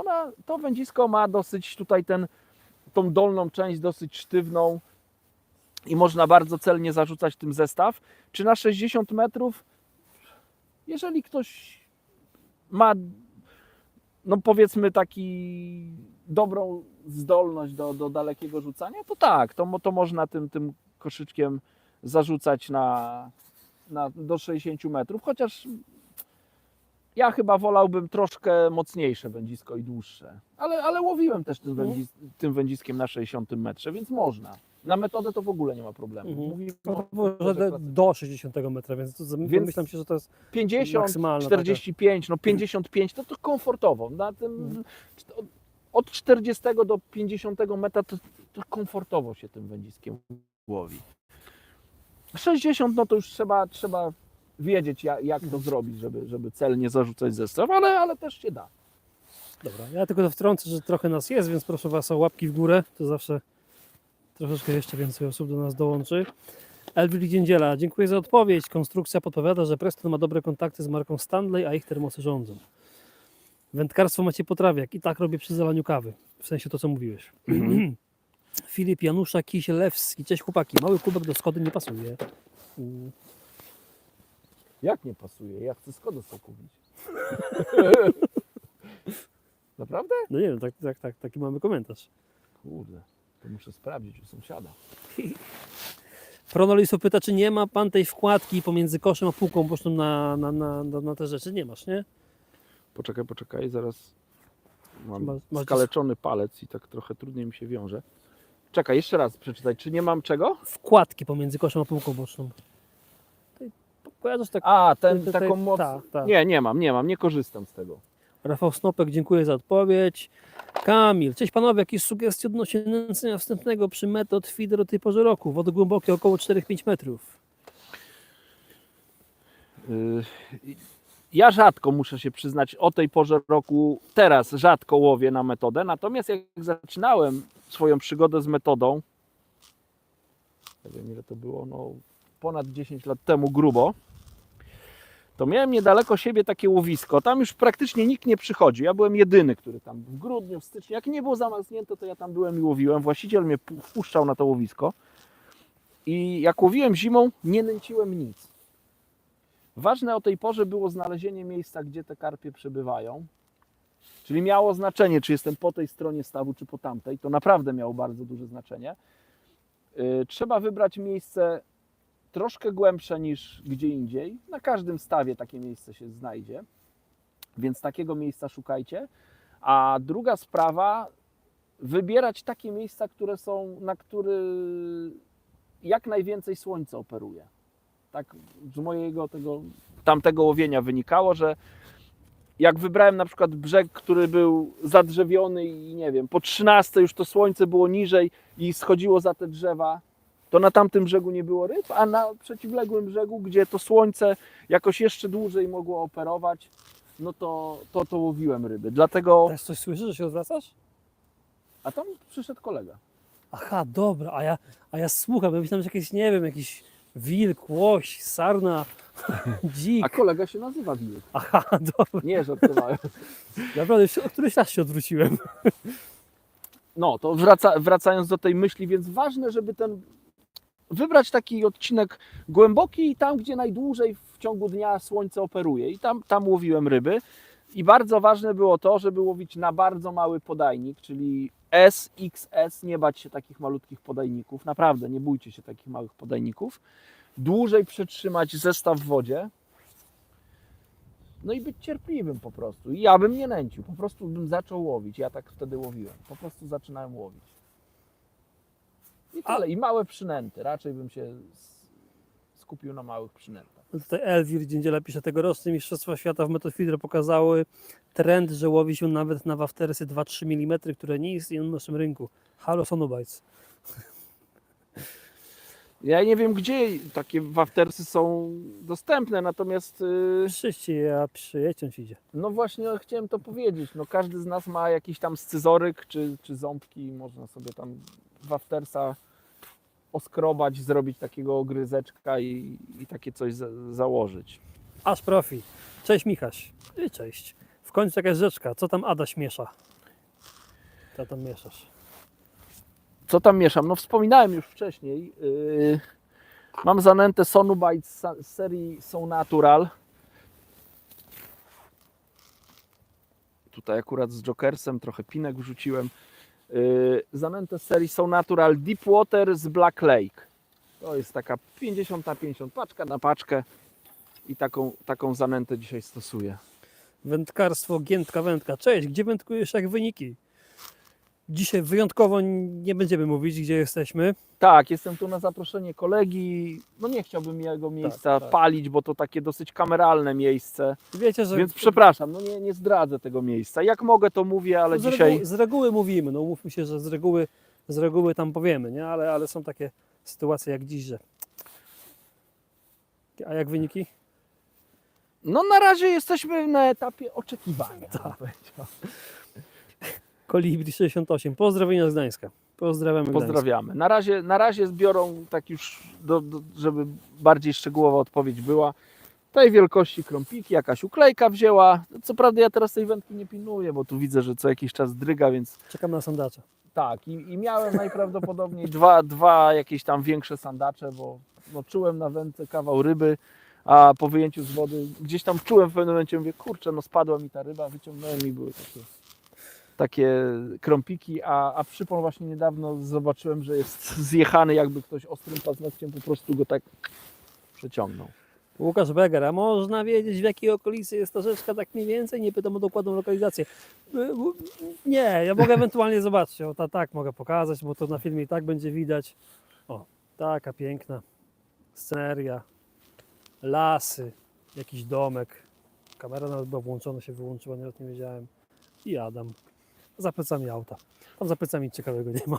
to wędzisko ma dosyć tutaj tą dolną część dosyć sztywną i można bardzo celnie zarzucać tym zestaw. Czy na 60 metrów, jeżeli ktoś ma, no powiedzmy, taki dobrą zdolność do dalekiego rzucania, to tak, to można tym koszyczkiem zarzucać do 60 metrów, chociaż ja chyba wolałbym troszkę mocniejsze wędzisko i dłuższe, ale łowiłem też tym wędziskiem na 60 metrze, więc można. Na metodę to w ogóle nie ma problemu. Mówimy No, o do 60 metra, więc to myślę się, że to jest 50, maksymalna 45, no 55 to komfortowo. Na tym, od 40 do 50 metra to komfortowo się tym wędziskiem łowi. 60 no to już trzeba wiedzieć, jak to zrobić, żeby celnie zarzucać zestaw, ale też się da. Dobra, ja tylko to wtrącę, że trochę nas jest, więc proszę Was o łapki w górę, to zawsze troszeczkę jeszcze więcej osób do nas dołączy. Elwil Dziędziela, dziękuję za odpowiedź. Konstrukcja podpowiada, że Preston ma dobre kontakty z marką Stanley, a ich termosy rządzą. Wędkarstwo macie potrawiak i tak robię przy zalaniu kawy. W sensie to, co mówiłeś. Filip Janusza Kisielewski. Cześć chłopaki, mały kubek do Skody nie pasuje. Jak nie pasuje? Ja chcę Skodę sobie kupić. Naprawdę? No nie wiem, taki mamy komentarz. Kurde, to muszę sprawdzić u sąsiada. Pronoliso pyta, czy nie ma pan tej wkładki pomiędzy koszem a półką boczną na te rzeczy? Nie masz, nie? Poczekaj, zaraz mam Masz skaleczony palec i tak trochę trudniej mi się wiąże. Czekaj, jeszcze raz przeczytaj. Czy nie mam czego? Wkładki pomiędzy koszem a półką boczną. Kojarzysz tak? Taką moc... Ta. Nie mam, nie korzystam z tego. Rafał Snopek, dziękuję za odpowiedź. Kamil, cześć panowie, jakieś sugestie odnośnie nęcenia wstępnego przy metod feeder o tej porze roku? Wody głębokie około 4-5 metrów. Ja rzadko, muszę się przyznać, o tej porze roku teraz rzadko łowię na metodę, natomiast jak zaczynałem swoją przygodę z metodą, nie wiem ile to było, no ponad 10 lat temu grubo, to miałem niedaleko siebie takie łowisko. Tam już praktycznie nikt nie przychodził. Ja byłem jedyny, który tam w grudniu, w styczniu, jak nie było zamarznięte, to ja tam byłem i łowiłem. Właściciel mnie wpuszczał na to łowisko i jak łowiłem zimą, nie nęciłem nic. Ważne o tej porze było znalezienie miejsca, gdzie te karpie przebywają. Czyli miało znaczenie, czy jestem po tej stronie stawu, czy po tamtej. To naprawdę miało bardzo duże znaczenie. Trzeba wybrać miejsce troszkę głębsze niż gdzie indziej. Na każdym stawie takie miejsce się znajdzie, więc takiego miejsca szukajcie. A druga sprawa, wybierać takie miejsca, na które jak najwięcej słońca operuje. Tak z mojego tamtego łowienia wynikało, że jak wybrałem na przykład brzeg, który był zadrzewiony i nie wiem, po 13 już to słońce było niżej i schodziło za te drzewa, to na tamtym brzegu nie było ryb, a na przeciwległym brzegu, gdzie to słońce jakoś jeszcze dłużej mogło operować, no to łowiłem ryby. Dlatego, Też coś słyszysz, że się odwracasz? a tam przyszedł kolega. Aha, dobra, a ja słucham, ja myślałem, że jakiś, nie wiem, jakiś wilk, łoś, sarna, dzik. A kolega się nazywa Wilk. Aha, dobra. Nie, żartowałem. Naprawdę, o któryś raz się odwróciłem. No, to wracając do tej myśli, więc ważne, żeby wybrać taki odcinek głęboki i tam, gdzie najdłużej w ciągu dnia słońce operuje. I tam łowiłem ryby. I bardzo ważne było to, żeby łowić na bardzo mały podajnik, czyli S, XS, nie bać się takich malutkich podajników. Naprawdę, nie bójcie się takich małych podajników. Dłużej przetrzymać zestaw w wodzie. No i być cierpliwym po prostu. I ja bym nie nęcił, po prostu bym zaczął łowić. Ja tak wtedy łowiłem. Po prostu zaczynałem łowić. I tyle. I małe przynęty. Raczej bym się skupił na małych przynętach. No tutaj Elwir Dziędziela pisze, tegoroczne Mistrzostwa Świata w Metofidro pokazały trend, że łowi się nawet na waftersy 2-3 mm, które nie istnieją na naszym rynku. Halo Sonobites. Ja nie wiem, gdzie takie waftersy są dostępne, natomiast Przyjdźcie, a przyjecią ci idzie. no właśnie chciałem to powiedzieć. No każdy z nas ma jakiś tam scyzoryk czy ząbki, można sobie tam waftersa oskrobać, zrobić takiego ogryzeczka i takie coś założyć. Aż profi. Cześć Michaś. I cześć. W końcu jakaś rzeczka. Co tam Adaś miesza? Co tam mieszasz? Co tam mieszam? No wspominałem już wcześniej. Mam zanętę Sonubite z serii So Natural. Tutaj akurat z Jokersem trochę pinek wrzuciłem. Zanętę z serii So Natural Deepwater z Black Lake. To jest taka 50/50 paczka na paczkę i taką zanętę dzisiaj stosuję. Wędkarstwo Giętka Wędka. Cześć, gdzie wędkujesz, jak wyniki? Dzisiaj wyjątkowo nie będziemy mówić, gdzie jesteśmy. Tak, jestem tu na zaproszenie kolegi. No nie chciałbym jego miejsca tak. palić, bo to takie dosyć kameralne miejsce. Wiecie, że Więc przepraszam, no nie zdradzę tego miejsca. Jak mogę, to mówię, ale dzisiaj... z reguły mówimy, no umówmy się, że z reguły tam powiemy, nie? Ale są takie sytuacje jak dziś, że... A jak wyniki? No na razie jesteśmy na etapie oczekiwania. bym powiedział. Kolibri 68. Pozdrowienia z Gdańska. Pozdrawiamy Gdańsk. Pozdrawiamy. Na razie zbiorą, tak już, żeby bardziej szczegółowa odpowiedź była, tej wielkości krąpiki, jakaś uklejka wzięła. Co prawda ja teraz tej wędki nie pilnuję, bo tu widzę, że co jakiś czas dryga, więc Czekam na sandacza. tak. I miałem najprawdopodobniej dwa jakieś tam większe sandacze, bo no, czułem na wędce kawał ryby, a po wyjęciu z wody gdzieś tam czułem w pewnym momencie, mówię, kurczę, no spadła mi ta ryba, wyciągnąłem i były takie krąpiki, a przypon właśnie niedawno zobaczyłem, że jest zjechany, jakby ktoś ostrym paznokciem po prostu go tak przeciągnął. Łukasz Beger, a można wiedzieć, w jakiej okolicy jest ta rzeczka tak mniej więcej? Nie pytam o dokładną lokalizację. Nie, ja mogę ewentualnie zobaczyć. O, tak mogę pokazać, bo to na filmie i tak będzie widać. O, taka piękna sceneria, lasy, jakiś domek. Kamera nawet była włączona, się wyłączyła, nawet nie wiedziałem. I Adam. Za plecami auta. Tam za plecami nic ciekawego nie ma.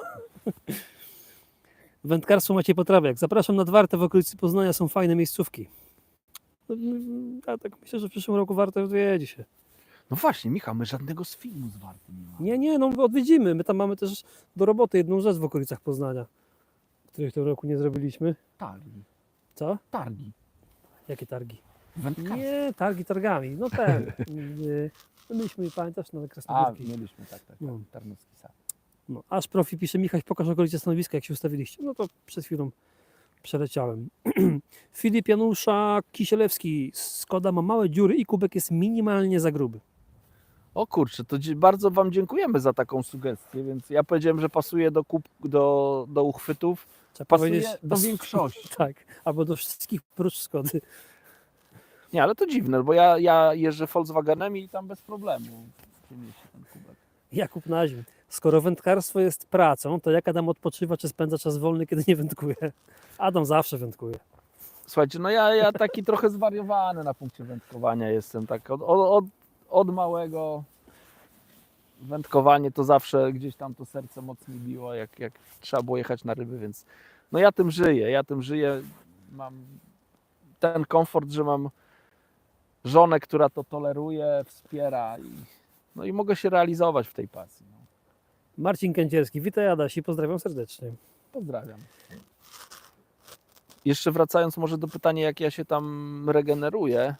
Wędkarstwo Maciej Potrawiak. Zapraszam nad Wartę, w okolicy Poznania są fajne miejscówki. No, ja tak myślę, że w przyszłym roku Wartę odwiedzi się. No właśnie, Michał, my żadnego z filmu z Warty nie mamy. Nie, no odwiedzimy. My tam mamy też do roboty jedną rzecz w okolicach Poznania, której w tym roku nie zrobiliśmy. Targi. Co? Targi. Jakie targi? Wędkarstwo. Nie, targi targami. No ten. My mieliśmy, pamiętasz, na A, Krasnodębskiej. mieliśmy, tak. No. Tarnowski Sad. No, aż profi pisze, Michał, pokaż okolice stanowiska, jak się ustawiliście. No to przed chwilą przeleciałem. Filip Janusza Kisielewski. Skoda ma małe dziury i kubek jest minimalnie za gruby. O kurczę, to bardzo Wam dziękujemy za taką sugestię, więc ja powiedziałem, że pasuje do uchwytów, Trzeba pasuje do większości. Tak, albo do wszystkich prócz Skody. Nie, ale to dziwne, bo ja jeżdżę Volkswagenem i tam bez problemu się mieści ten kubek. Jakub Nazim. Skoro wędkarstwo jest pracą, to jak Adam odpoczywa, czy spędza czas wolny, kiedy nie wędkuje? Adam zawsze wędkuje. Słuchajcie, no ja taki trochę zwariowany na punkcie wędkowania jestem, tak od małego wędkowanie to zawsze gdzieś tam to serce mocniej biło, jak trzeba było jechać na ryby, więc No ja tym żyję, mam ten komfort, że mam żonę, która to toleruje, wspiera no i mogę się realizować w tej pasji. No. Marcin Kędzierski, witaj Adasi, pozdrawiam serdecznie. Pozdrawiam. Jeszcze wracając może do pytania, jak ja się tam regeneruję.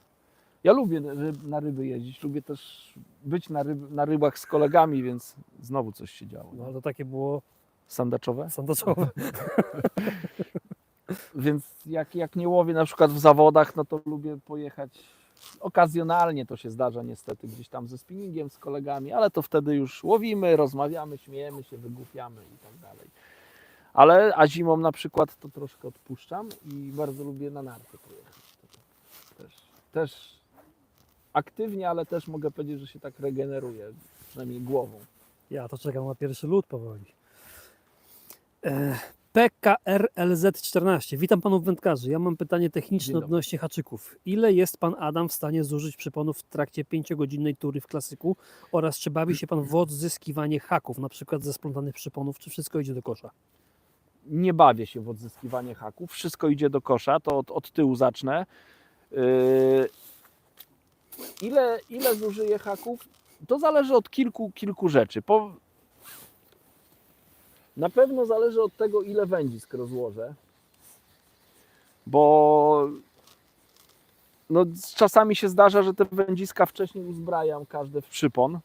Ja lubię na ryby jeździć, lubię też być na rybach z kolegami, więc znowu coś się działo. No to takie było Sandaczowe? sandaczowe. Więc jak nie łowię na przykład w zawodach, no to lubię pojechać. Okazjonalnie to się zdarza niestety gdzieś tam ze spinningiem, z kolegami, ale to wtedy już łowimy, rozmawiamy, śmiejemy się, wygłupiamy i tak dalej. A zimą na przykład to troszkę odpuszczam i bardzo lubię na narty pojechać. Też aktywnie, ale też mogę powiedzieć, że się tak regeneruję, przynajmniej głową. Ja to czekam na pierwszy lód powoli. PKRLZ14. Witam panów wędkarzy. Ja mam pytanie techniczne Dzień dobry. odnośnie haczyków. Ile jest pan Adam w stanie zużyć przyponów w trakcie 5-godzinnej tury w klasyku oraz czy bawi się pan w odzyskiwanie haków, na przykład ze splątanych przyponów, czy wszystko idzie do kosza? Nie bawię się w odzyskiwanie haków, wszystko idzie do kosza, to od tyłu zacznę. Ile zużyję haków? To zależy od kilku rzeczy. Na pewno zależy od tego, ile wędzisk rozłożę, bo no, czasami się zdarza, że te wędziska wcześniej uzbrajam każde w przypon.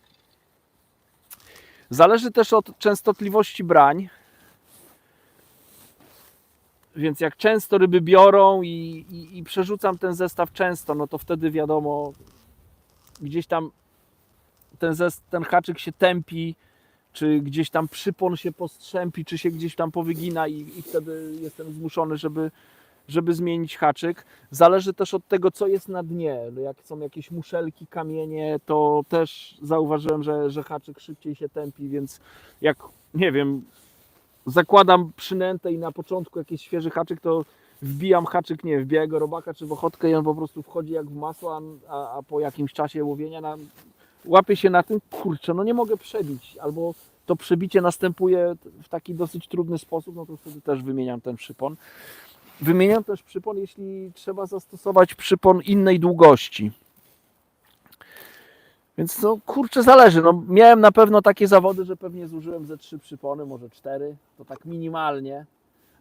Zależy też od częstotliwości brań. Więc jak często ryby biorą i przerzucam ten zestaw często, no to wtedy wiadomo, gdzieś tam ten haczyk się tępi, czy gdzieś tam przypon się postrzępi, czy się gdzieś tam powygina i wtedy jestem zmuszony, żeby zmienić haczyk. Zależy też od tego, co jest na dnie. Jak są jakieś muszelki, kamienie, to też zauważyłem, że haczyk szybciej się tępi, więc jak, nie wiem, zakładam przynętę i na początku jakiś świeży haczyk, to wbijam haczyk, nie w białego robaka czy w ochotkę i on po prostu wchodzi jak w masło, a po jakimś czasie łowienia łapię się na tym, kurczę, no nie mogę przebić, albo to przebicie następuje w taki dosyć trudny sposób, no to wtedy też wymieniam ten przypon. Wymieniam też przypon, jeśli trzeba zastosować przypon innej długości. Więc no kurczę, zależy. No, miałem na pewno takie zawody, że pewnie zużyłem ze 3 przypony, może 4, to tak minimalnie.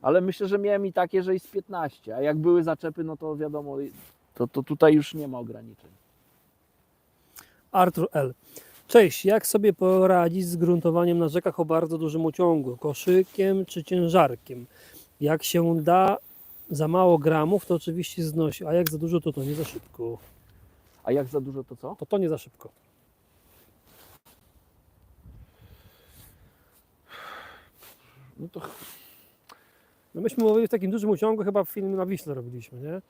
Ale myślę, że miałem i takie, że i z 15. A jak były zaczepy, no to wiadomo, to tutaj już nie ma ograniczeń. Artur L. Cześć, jak sobie poradzić z gruntowaniem na rzekach o bardzo dużym uciągu? Koszykiem czy ciężarkiem? Jak się da za mało gramów, to oczywiście znosi, a jak za dużo, to nie za szybko. A jak za dużo, to co? To nie za szybko. No to No myśmy mówili w takim dużym uciągu, chyba w filmie na Wiśle robiliśmy, nie?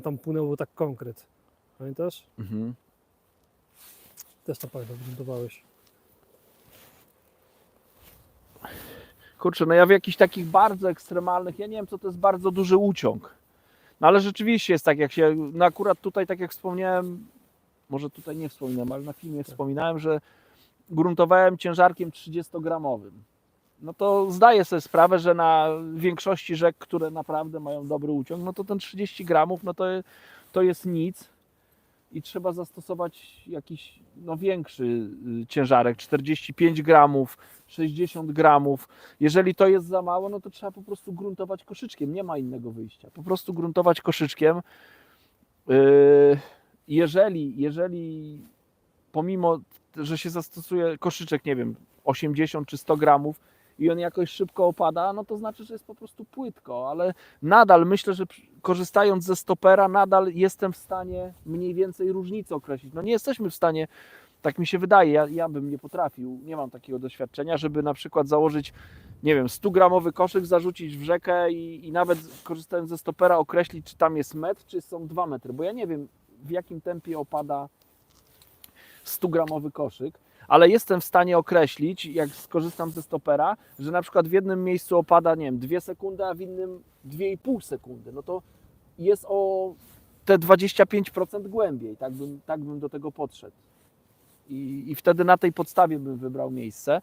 Tam płynął tak konkret. Pamiętasz? mhm. Też to pamiętam, gruntowałeś. Kurczę, no ja w jakichś takich bardzo ekstremalnych, ja nie wiem, co to jest bardzo duży uciąg. No ale rzeczywiście jest tak, jak się, no akurat tutaj, tak jak wspomniałem, może tutaj nie wspominałem, ale na filmie wspominałem, że gruntowałem ciężarkiem 30-gramowym. No to zdaję sobie sprawę, że na większości rzek, które naprawdę mają dobry uciąg, no to ten 30 gramów, no to jest nic i trzeba zastosować jakiś większy ciężarek, 45 gramów, 60 gramów. Jeżeli to jest za mało, no to trzeba po prostu gruntować koszyczkiem, nie ma innego wyjścia. Po prostu gruntować koszyczkiem. Jeżeli pomimo, że się zastosuje koszyczek, nie wiem, 80 czy 100 gramów i on jakoś szybko opada, no to znaczy, że jest po prostu płytko, ale nadal myślę, że korzystając ze stopera, nadal jestem w stanie mniej więcej różnicę określić. No nie jesteśmy w stanie, tak mi się wydaje, ja bym nie potrafił, nie mam takiego doświadczenia, żeby na przykład założyć, nie wiem, 100-gramowy koszyk, zarzucić w rzekę i nawet korzystając ze stopera określić, czy tam jest metr, czy są 2 metry, bo ja nie wiem, w jakim tempie opada 100-gramowy koszyk, ale jestem w stanie określić, jak skorzystam ze stopera, że na przykład w jednym miejscu opada, nie wiem, 2 sekundy, a w innym 2,5 sekundy. No to jest o te 25% głębiej. Tak bym do tego podszedł. I wtedy na tej podstawie bym wybrał miejsce.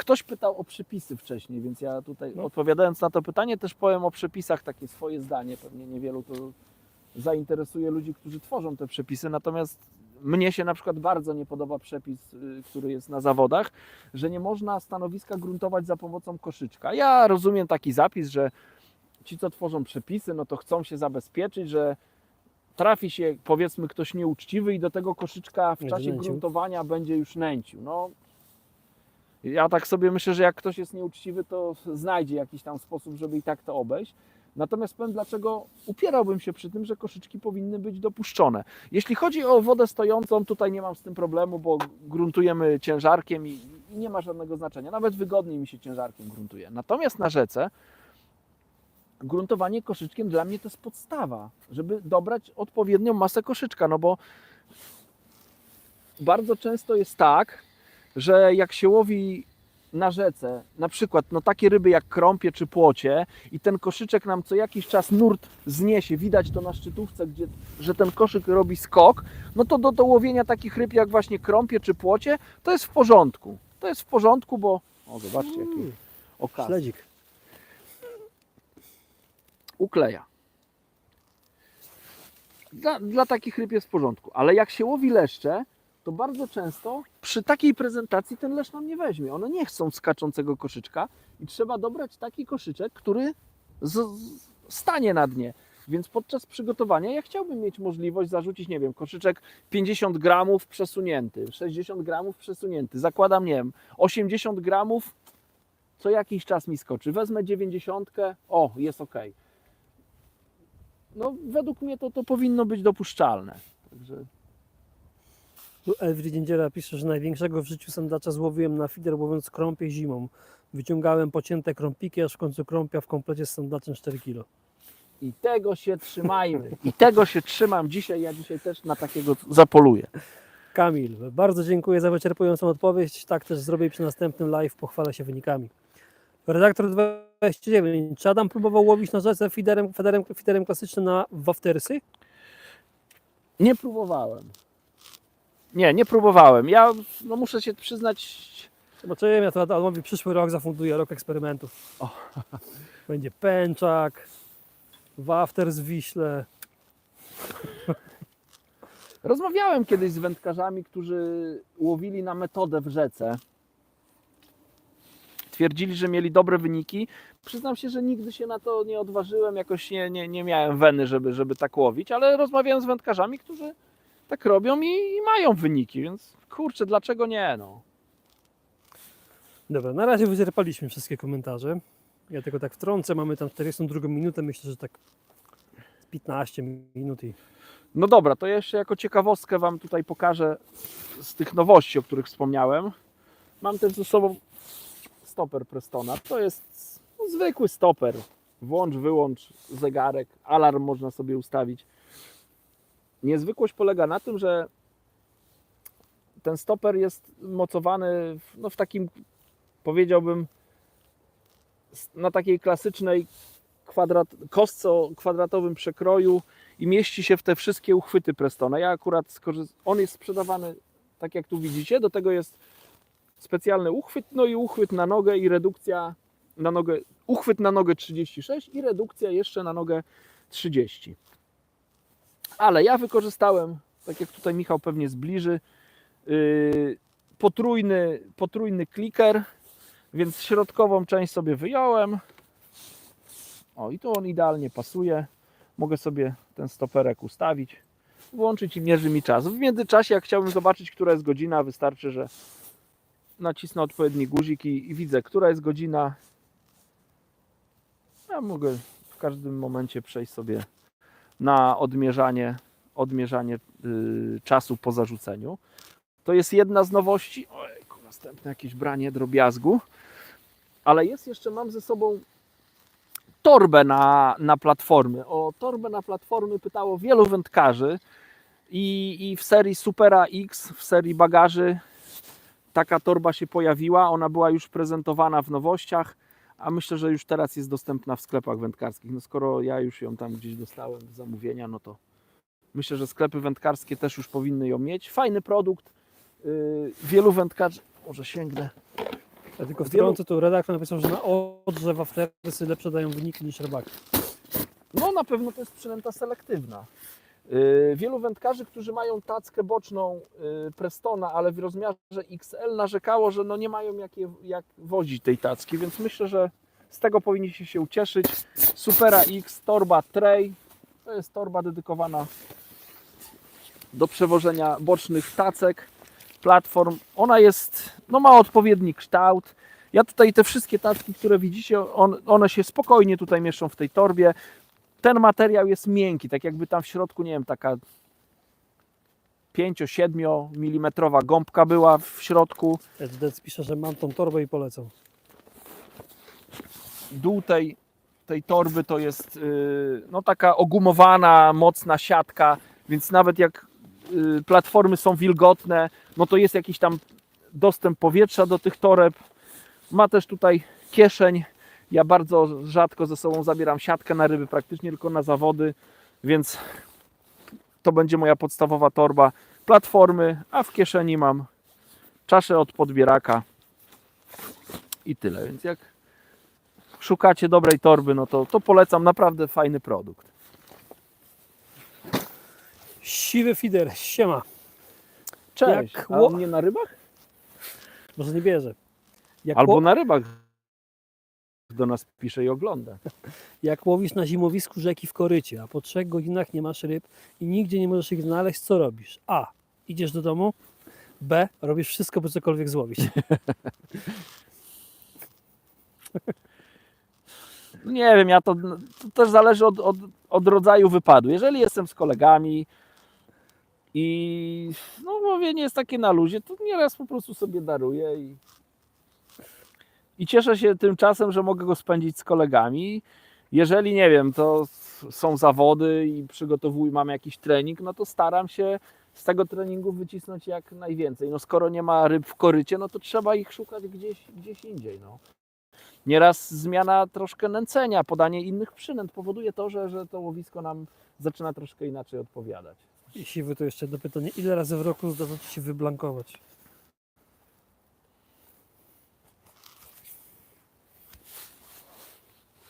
Ktoś pytał o przepisy wcześniej, więc ja tutaj odpowiadając na to pytanie też powiem o przepisach takie swoje zdanie. Pewnie niewielu to zainteresuje ludzi, którzy tworzą te przepisy, natomiast mnie się na przykład bardzo nie podoba przepis, który jest na zawodach, że nie można stanowiska gruntować za pomocą koszyczka. Ja rozumiem taki zapis, że ci, co tworzą przepisy, no to chcą się zabezpieczyć, że trafi się powiedzmy ktoś nieuczciwy i do tego koszyczka w Będzie czasie nęcił. gruntowania będzie już nęcił. No, ja tak sobie myślę, że jak ktoś jest nieuczciwy, to znajdzie jakiś tam sposób, żeby i tak to obejść. Natomiast powiem, dlaczego upierałbym się przy tym, że koszyczki powinny być dopuszczone. Jeśli chodzi o wodę stojącą, tutaj nie mam z tym problemu, bo gruntujemy ciężarkiem i nie ma żadnego znaczenia. Nawet wygodniej mi się ciężarkiem gruntuje. Natomiast na rzece gruntowanie koszyczkiem dla mnie to jest podstawa, żeby dobrać odpowiednią masę koszyczka, no bo bardzo często jest tak, że jak się łowi na rzece, na przykład no takie ryby jak krąpie czy płocie i ten koszyczek nam co jakiś czas nurt zniesie, widać to na szczytówce, że ten koszyk robi skok, no to do łowienia takich ryb jak właśnie krąpie czy płocie, to jest w porządku. To jest w porządku, bo o, zobaczcie jaki okaz. Śledzik. Ukleja. Dla takich ryb jest w porządku, ale jak się łowi leszcze, to bardzo często przy takiej prezentacji ten leszcz nam nie weźmie. One nie chcą skaczącego koszyczka i trzeba dobrać taki koszyczek, który stanie na dnie. Więc podczas przygotowania ja chciałbym mieć możliwość zarzucić, nie wiem, koszyczek 50 gramów przesunięty, 60 gramów przesunięty. Zakładam, nie wiem, 80 gramów co jakiś czas mi skoczy. Wezmę 90, o, jest ok. No, według mnie to powinno być dopuszczalne. Także... Tu Elwry Dziędziela pisze, że największego w życiu sandacza złowiłem na fider, łowiąc krąpie zimą. Wyciągałem pocięte krąpiki, aż w końcu krąpia w komplecie z sandaczem 4 kg. I tego się trzymajmy. I tego się trzymam dzisiaj. Ja dzisiaj też na takiego zapoluję. Kamil, bardzo dziękuję za wyczerpującą odpowiedź. Tak też zrobię przy następnym live, pochwalę się wynikami. Redaktor 29. Czy Adam próbował łowić na rzece fiderem klasycznym na waftersy? Nie próbowałem. Nie próbowałem. Ja no, muszę się przyznać... Zobaczymy, ja to Adamowi przyszły rok zafunduję rok eksperymentów. O. Będzie pęczak, wafters w Wiśle. Rozmawiałem kiedyś z wędkarzami, którzy łowili na metodę w rzece. Twierdzili, że mieli dobre wyniki. Przyznam się, że nigdy się na to nie odważyłem, jakoś nie miałem weny, żeby tak łowić, ale rozmawiałem z wędkarzami, którzy tak robią i mają wyniki, więc kurczę, dlaczego nie? No. Dobra, na razie wyczerpaliśmy wszystkie komentarze. Ja tylko tak wtrącę, mamy tam 42 minutę, myślę, że tak 15 minut i No dobra, to jeszcze jako ciekawostkę Wam tutaj pokażę z tych nowości, o których wspomniałem. Mam też ze sobą stoper Prestona. To jest no, zwykły stoper. Włącz, wyłącz zegarek, alarm można sobie ustawić. Niezwykłość polega na tym, że ten stoper jest mocowany w takim, powiedziałbym, na takiej klasycznej kostce o kwadratowym przekroju i mieści się w te wszystkie uchwyty Prestona. Ja akurat on jest sprzedawany tak jak tu widzicie, do tego jest specjalny uchwyt, no i uchwyt na nogę i redukcja na nogę, uchwyt na nogę 36 i redukcja jeszcze na nogę 30. Ale ja wykorzystałem, tak jak tutaj Michał pewnie zbliży, potrójny kliker, więc środkową część sobie wyjąłem. O, i tu on idealnie pasuje. Mogę sobie ten stoperek ustawić, włączyć i mierzy mi czas. W międzyczasie, jak chciałbym zobaczyć, która jest godzina, wystarczy, że nacisnę odpowiedni guzik i widzę, która jest godzina. Ja mogę w każdym momencie przejść sobie na odmierzanie czasu po zarzuceniu. To jest jedna z nowości. Ojku, następne jakieś branie drobiazgu. Ale jest jeszcze, mam ze sobą torbę na platformy. O torbę na platformy pytało wielu wędkarzy i w serii Supera X, w serii bagaży taka torba się pojawiła. Ona była już prezentowana w nowościach, a myślę, że już teraz jest dostępna w sklepach wędkarskich. No skoro ja już ją tam gdzieś dostałem z zamówienia, no to myślę, że sklepy wędkarskie też już powinny ją mieć. Fajny produkt. Wielu wędkarzy, może sięgnę Ja tylko Wielu- wtrącę, tu redaktor napisał, że na Odrze waftersy lepsze dają wyniki niż rybaki. No na pewno to jest przynęta selektywna. Wielu wędkarzy, którzy mają tackę boczną Prestona, ale w rozmiarze XL narzekało, że no nie mają jak wozić tej tacki, więc myślę, że z tego powinniście się ucieszyć. Supera X, torba Tray, to jest torba dedykowana do przewożenia bocznych tacek, platform. Ona jest, no ma odpowiedni kształt. Ja tutaj te wszystkie tacki, które widzicie, one się spokojnie tutaj mieszczą w tej torbie. Ten materiał jest miękki, tak jakby tam w środku, nie wiem, taka 5-7 mm gąbka była w środku. Edec pisze, że mam tą torbę i polecam. Dół tej torby to jest no taka ogumowana, mocna siatka, więc nawet jak platformy są wilgotne, no to jest jakiś tam dostęp powietrza do tych toreb. Ma też tutaj kieszeń. Ja bardzo rzadko ze sobą zabieram siatkę na ryby, praktycznie tylko na zawody, więc to będzie moja podstawowa torba. Platformy, a w kieszeni mam czaszę od podbieraka i tyle. Więc jak szukacie dobrej torby, no to polecam, naprawdę fajny produkt. Siwy fider, siema. Cześć, Jak a nie na rybach? Może nie bierze. Jak, Albo na rybach do nas pisze i ogląda. jak łowisz na zimowisku rzeki w korycie, a po 3 godzinach nie masz ryb i nigdzie nie możesz ich znaleźć, co robisz? A. Idziesz do domu. B. Robisz wszystko, by cokolwiek złowić. Nie wiem, to też zależy od rodzaju wypadu. Jeżeli jestem z kolegami i no łowienie jest takie na luzie, to nieraz po prostu sobie daruję i cieszę się tym czasem, że mogę go spędzić z kolegami. Jeżeli, nie wiem, to są zawody i mamy jakiś trening, no to staram się z tego treningu wycisnąć jak najwięcej. No skoro nie ma ryb w korycie, no to trzeba ich szukać gdzieś indziej. No. Nieraz zmiana troszkę nęcenia, podanie innych przynęt powoduje to, że to łowisko nam zaczyna troszkę inaczej odpowiadać. I siwy to jeszcze jedno pytanie. Ile razy w roku zdarza Ci się wyblankować?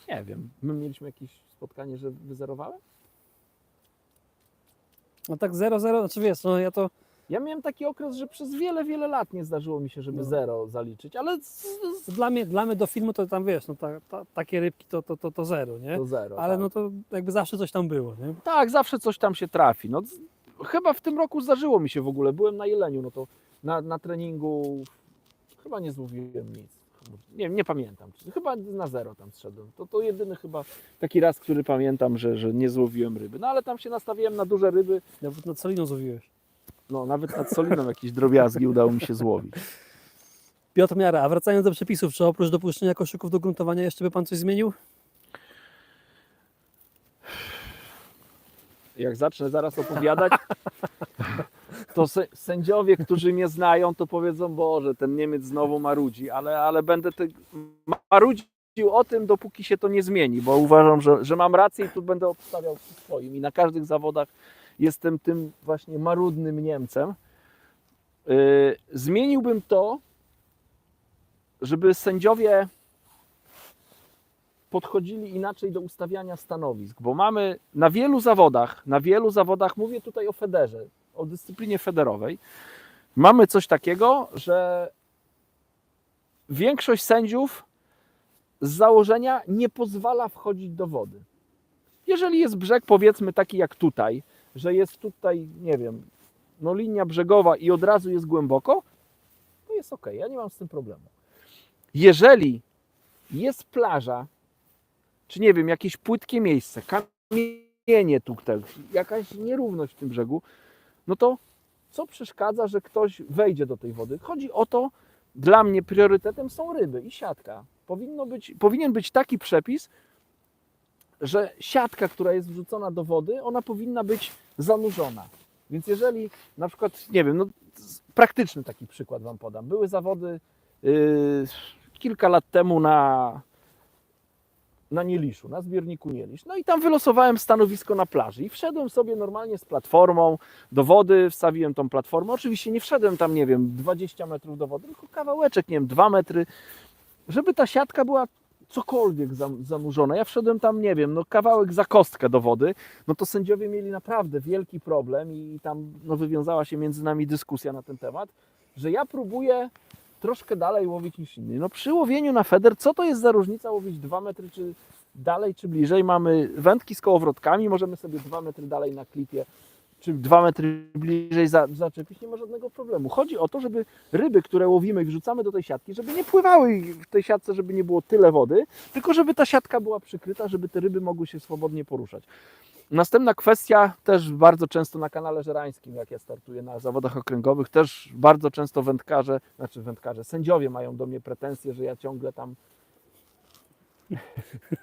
Nie wiem, my mieliśmy jakieś spotkanie, że wyzerowałem? No tak 0-0, znaczy wiesz, no ja to Ja miałem taki okres, że przez wiele lat nie zdarzyło mi się, żeby No. 0 zaliczyć, ale dla mnie do filmu to tam wiesz, no takie rybki to 0, nie? to 0. Ale tak. no to jakby zawsze coś tam było, nie? Tak, zawsze coś tam się trafi. No, chyba w tym roku zdarzyło mi się w ogóle. Byłem na Jeleniu, no to na treningu chyba nie złowiłem nic. Nie pamiętam. Chyba na 0 tam zszedłem. To jedyny chyba taki raz, który pamiętam, że nie złowiłem ryby. No ale tam się nastawiłem na duże ryby. Nawet nad soliną złowiłeś. No nawet nad soliną jakieś drobiazgi udało mi się złowić. Piotr Miara, a wracając do przepisów, czy oprócz dopuszczenia koszyków do gruntowania jeszcze by Pan coś zmienił? Jak zacznę zaraz opowiadać, to sędziowie, którzy mnie znają, to powiedzą, Boże, ten Niemiec znowu marudzi, ale będę marudził o tym, dopóki się to nie zmieni, bo uważam, że mam rację i tu będę obstawiał przy swoim i na każdych zawodach jestem tym właśnie marudnym Niemcem. Zmieniłbym to, żeby sędziowie podchodzili inaczej do ustawiania stanowisk, bo mamy na wielu zawodach, mówię tutaj o federze, o dyscyplinie federowej, mamy coś takiego, że większość sędziów z założenia nie pozwala wchodzić do wody. Jeżeli jest brzeg, powiedzmy taki jak tutaj, że jest tutaj, nie wiem, no linia brzegowa i od razu jest głęboko, to jest ok, ja nie mam z tym problemu. Jeżeli jest plaża, czy nie wiem, jakieś płytkie miejsce, kamienie tutaj, jakaś nierówność w tym brzegu, no to co przeszkadza, że ktoś wejdzie do tej wody? Chodzi o to, dla mnie priorytetem są ryby i siatka. Powinien być taki przepis, że siatka, która jest wrzucona do wody, ona powinna być zanurzona. Więc jeżeli na przykład, nie wiem, no, praktyczny taki przykład Wam podam. Były zawody kilka lat temu na Nieliszu, na zbiorniku Nielisz. No i tam wylosowałem stanowisko na plaży i wszedłem sobie normalnie z platformą do wody, wstawiłem tą platformę. Oczywiście nie wszedłem tam, nie wiem, 20 metrów do wody, tylko kawałeczek, nie wiem, 2 metry, żeby ta siatka była cokolwiek zanurzona. Ja wszedłem tam, nie wiem, no kawałek za kostkę do wody, no to sędziowie mieli naprawdę wielki problem i tam no, wywiązała się między nami dyskusja na ten temat, że ja próbuję troszkę dalej łowić niż inni. No przy łowieniu na feder, co to jest za różnica łowić 2 metry czy dalej, czy bliżej? Mamy wędki z kołowrotkami, możemy sobie 2 metry dalej na klipie, czy 2 metry bliżej zaczepić, nie ma żadnego problemu. Chodzi o to, żeby ryby, które łowimy i wrzucamy do tej siatki, żeby nie pływały w tej siatce, żeby nie było tyle wody, tylko żeby ta siatka była przykryta, żeby te ryby mogły się swobodnie poruszać. Następna kwestia, też bardzo często na kanale żerańskim, jak ja startuję na zawodach okręgowych, też bardzo często wędkarze, sędziowie mają do mnie pretensje, że ja ciągle tam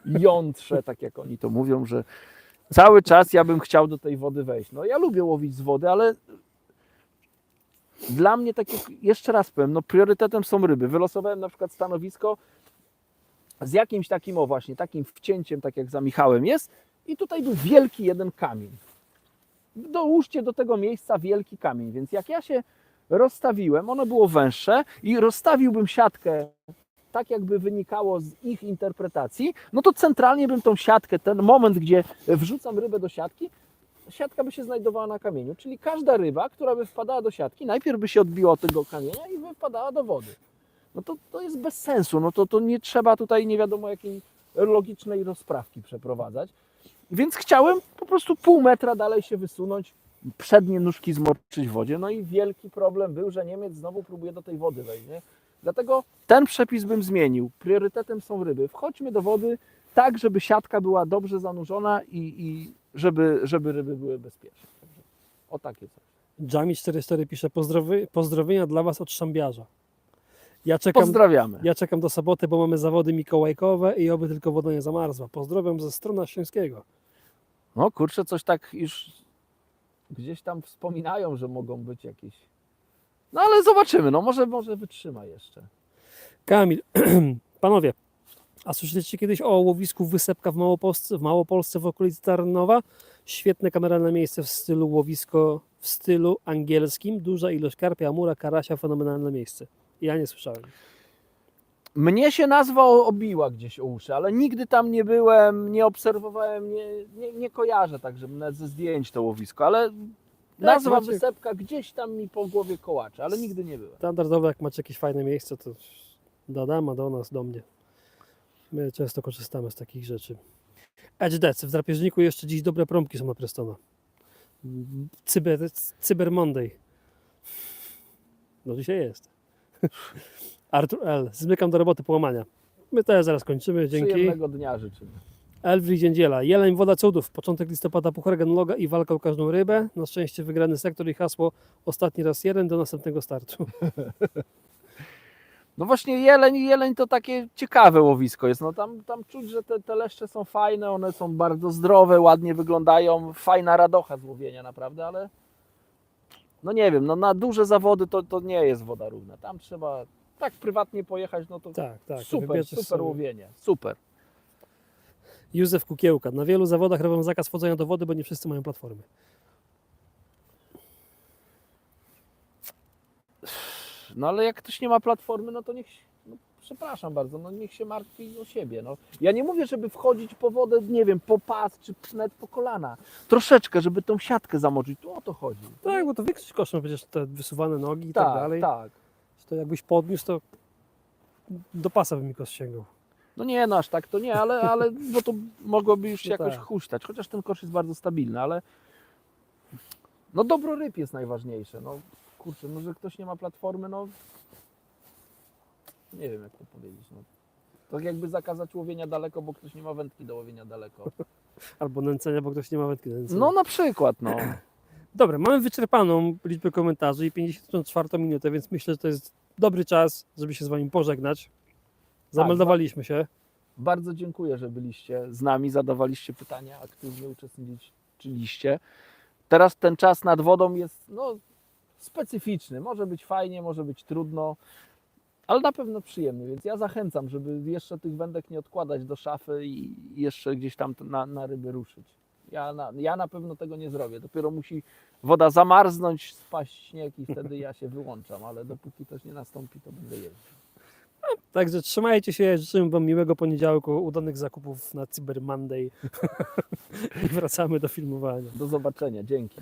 jątrzę, tak jak oni to mówią, że cały czas ja bym chciał do tej wody wejść. No ja lubię łowić z wody, ale dla mnie, tak jak jeszcze raz powiem, no priorytetem są ryby. Wylosowałem na przykład stanowisko z jakimś takim, o właśnie, takim wcięciem, tak jak za Michałem jest, i tutaj był wielki jeden kamień. Dołóżcie do tego miejsca wielki kamień, więc jak ja się rozstawiłem, ono było węższe i rozstawiłbym siatkę tak, jakby wynikało z ich interpretacji, no to centralnie bym tą siatkę, ten moment, gdzie wrzucam rybę do siatki, siatka by się znajdowała na kamieniu, czyli każda ryba, która by wpadała do siatki, najpierw by się odbiła od tego kamienia i by wpadała do wody. No to jest bez sensu, no to nie trzeba tutaj nie wiadomo jakiej logicznej rozprawki przeprowadzać. Więc chciałem po prostu pół metra dalej się wysunąć, przednie nóżki zmoczyć w wodzie. No i wielki problem był, że Niemiec znowu próbuje do tej wody wejść. Nie? Dlatego ten przepis bym zmienił. Priorytetem są ryby. Wchodźmy do wody tak, żeby siatka była dobrze zanurzona i żeby ryby były bezpieczne. Także o takie coś. Jami44 pisze pozdrowienia dla Was od szambiarza. Pozdrawiamy. Ja czekam do soboty, bo mamy zawody mikołajkowe i oby tylko woda nie zamarzła. Pozdrawiam ze Strona Śląskiego. No kurczę, coś tak już gdzieś tam wspominają, że mogą być jakieś... No ale zobaczymy, no może wytrzyma jeszcze. Kamil, panowie, a słyszeliście kiedyś o łowisku Wysepka w Małopolsce w okolicy Tarnowa? Świetne kameralne miejsce w stylu angielskim. Duża ilość karpia, amura, karasia, fenomenalne miejsce. Ja nie słyszałem. Mnie się nazwa obiła gdzieś o uszy, ale nigdy tam nie byłem, nie obserwowałem, nie kojarzę tak, żebym nawet ze zdjęć to łowisko, ale nazwa macie- Wysepka gdzieś tam mi po głowie kołacze, ale nigdy nie byłem. Standardowo, jak macie jakieś fajne miejsce, to do Adama, do nas, do mnie. My często korzystamy z takich rzeczy. Edge Death. W drapieżniku jeszcze dziś dobre prąbki są na Prestona. Cyber Monday. No dzisiaj jest. Artur L. Zmykam do roboty połamania. My też zaraz kończymy. Dzięki. Przyjemnego dnia życzymy. Elwri Dziędziela. Jeleń, woda cudów. Początek listopada puchar genologa i walka o każdą rybę. Na szczęście wygrany sektor i hasło ostatni raz jeden do następnego startu. No właśnie jeleń to takie ciekawe łowisko jest, no tam czuć, że te leszcze są fajne, one są bardzo zdrowe, ładnie wyglądają, fajna radocha z łowienia naprawdę, ale no nie wiem, no na duże zawody to nie jest woda równa, tam trzeba tak prywatnie pojechać, no to Tak. super sobie. łowienie, super. Józef Kukiełka. Na wielu zawodach robią zakaz wchodzenia do wody, bo nie wszyscy mają platformy. No ale jak ktoś nie ma platformy, no to przepraszam bardzo, no niech się martwi o siebie. No. Ja nie mówię, żeby wchodzić po wodę, nie wiem, po pas, czy nawet po kolana. Troszeczkę, żeby tą siatkę zamoczyć, tu o to chodzi. Tak, bo to większość kosztą przecież te wysuwane nogi i tak dalej. Tak. To jakbyś podniósł, to do pasa bym mi kość sięgał. No nie, no aż tak to nie, ale bo to mogłoby już się No jakoś tak. huśtać, chociaż ten kosz jest bardzo stabilny, ale no dobro ryb jest najważniejsze. No kurczę, no że ktoś nie ma platformy, no nie wiem jak to powiedzieć. No. Tak jakby zakazać łowienia daleko, bo ktoś nie ma wędki do łowienia daleko. Albo nęcenia, bo ktoś nie ma wędki do nęcenia. No na przykład, no. Dobra, mamy wyczerpaną liczbę komentarzy i 54 minutę, więc myślę, że to jest dobry czas, żeby się z Wami pożegnać. Zameldowaliśmy się. Bardzo dziękuję, że byliście z nami, zadawaliście pytania, aktywnie uczestniczyliście. Teraz ten czas nad wodą jest specyficzny. Może być fajnie, może być trudno. ale na pewno przyjemny, więc ja zachęcam, żeby jeszcze tych wędek nie odkładać do szafy i jeszcze gdzieś tam na ryby ruszyć. Ja na pewno tego nie zrobię. Dopiero musi woda zamarznąć, spaść śnieg i wtedy ja się wyłączam, ale dopóki to nie nastąpi, to będę jeździł. Także trzymajcie się, życzymy Wam miłego poniedziałku, udanych zakupów na Cyber Monday i wracamy do filmowania. Do zobaczenia, dzięki.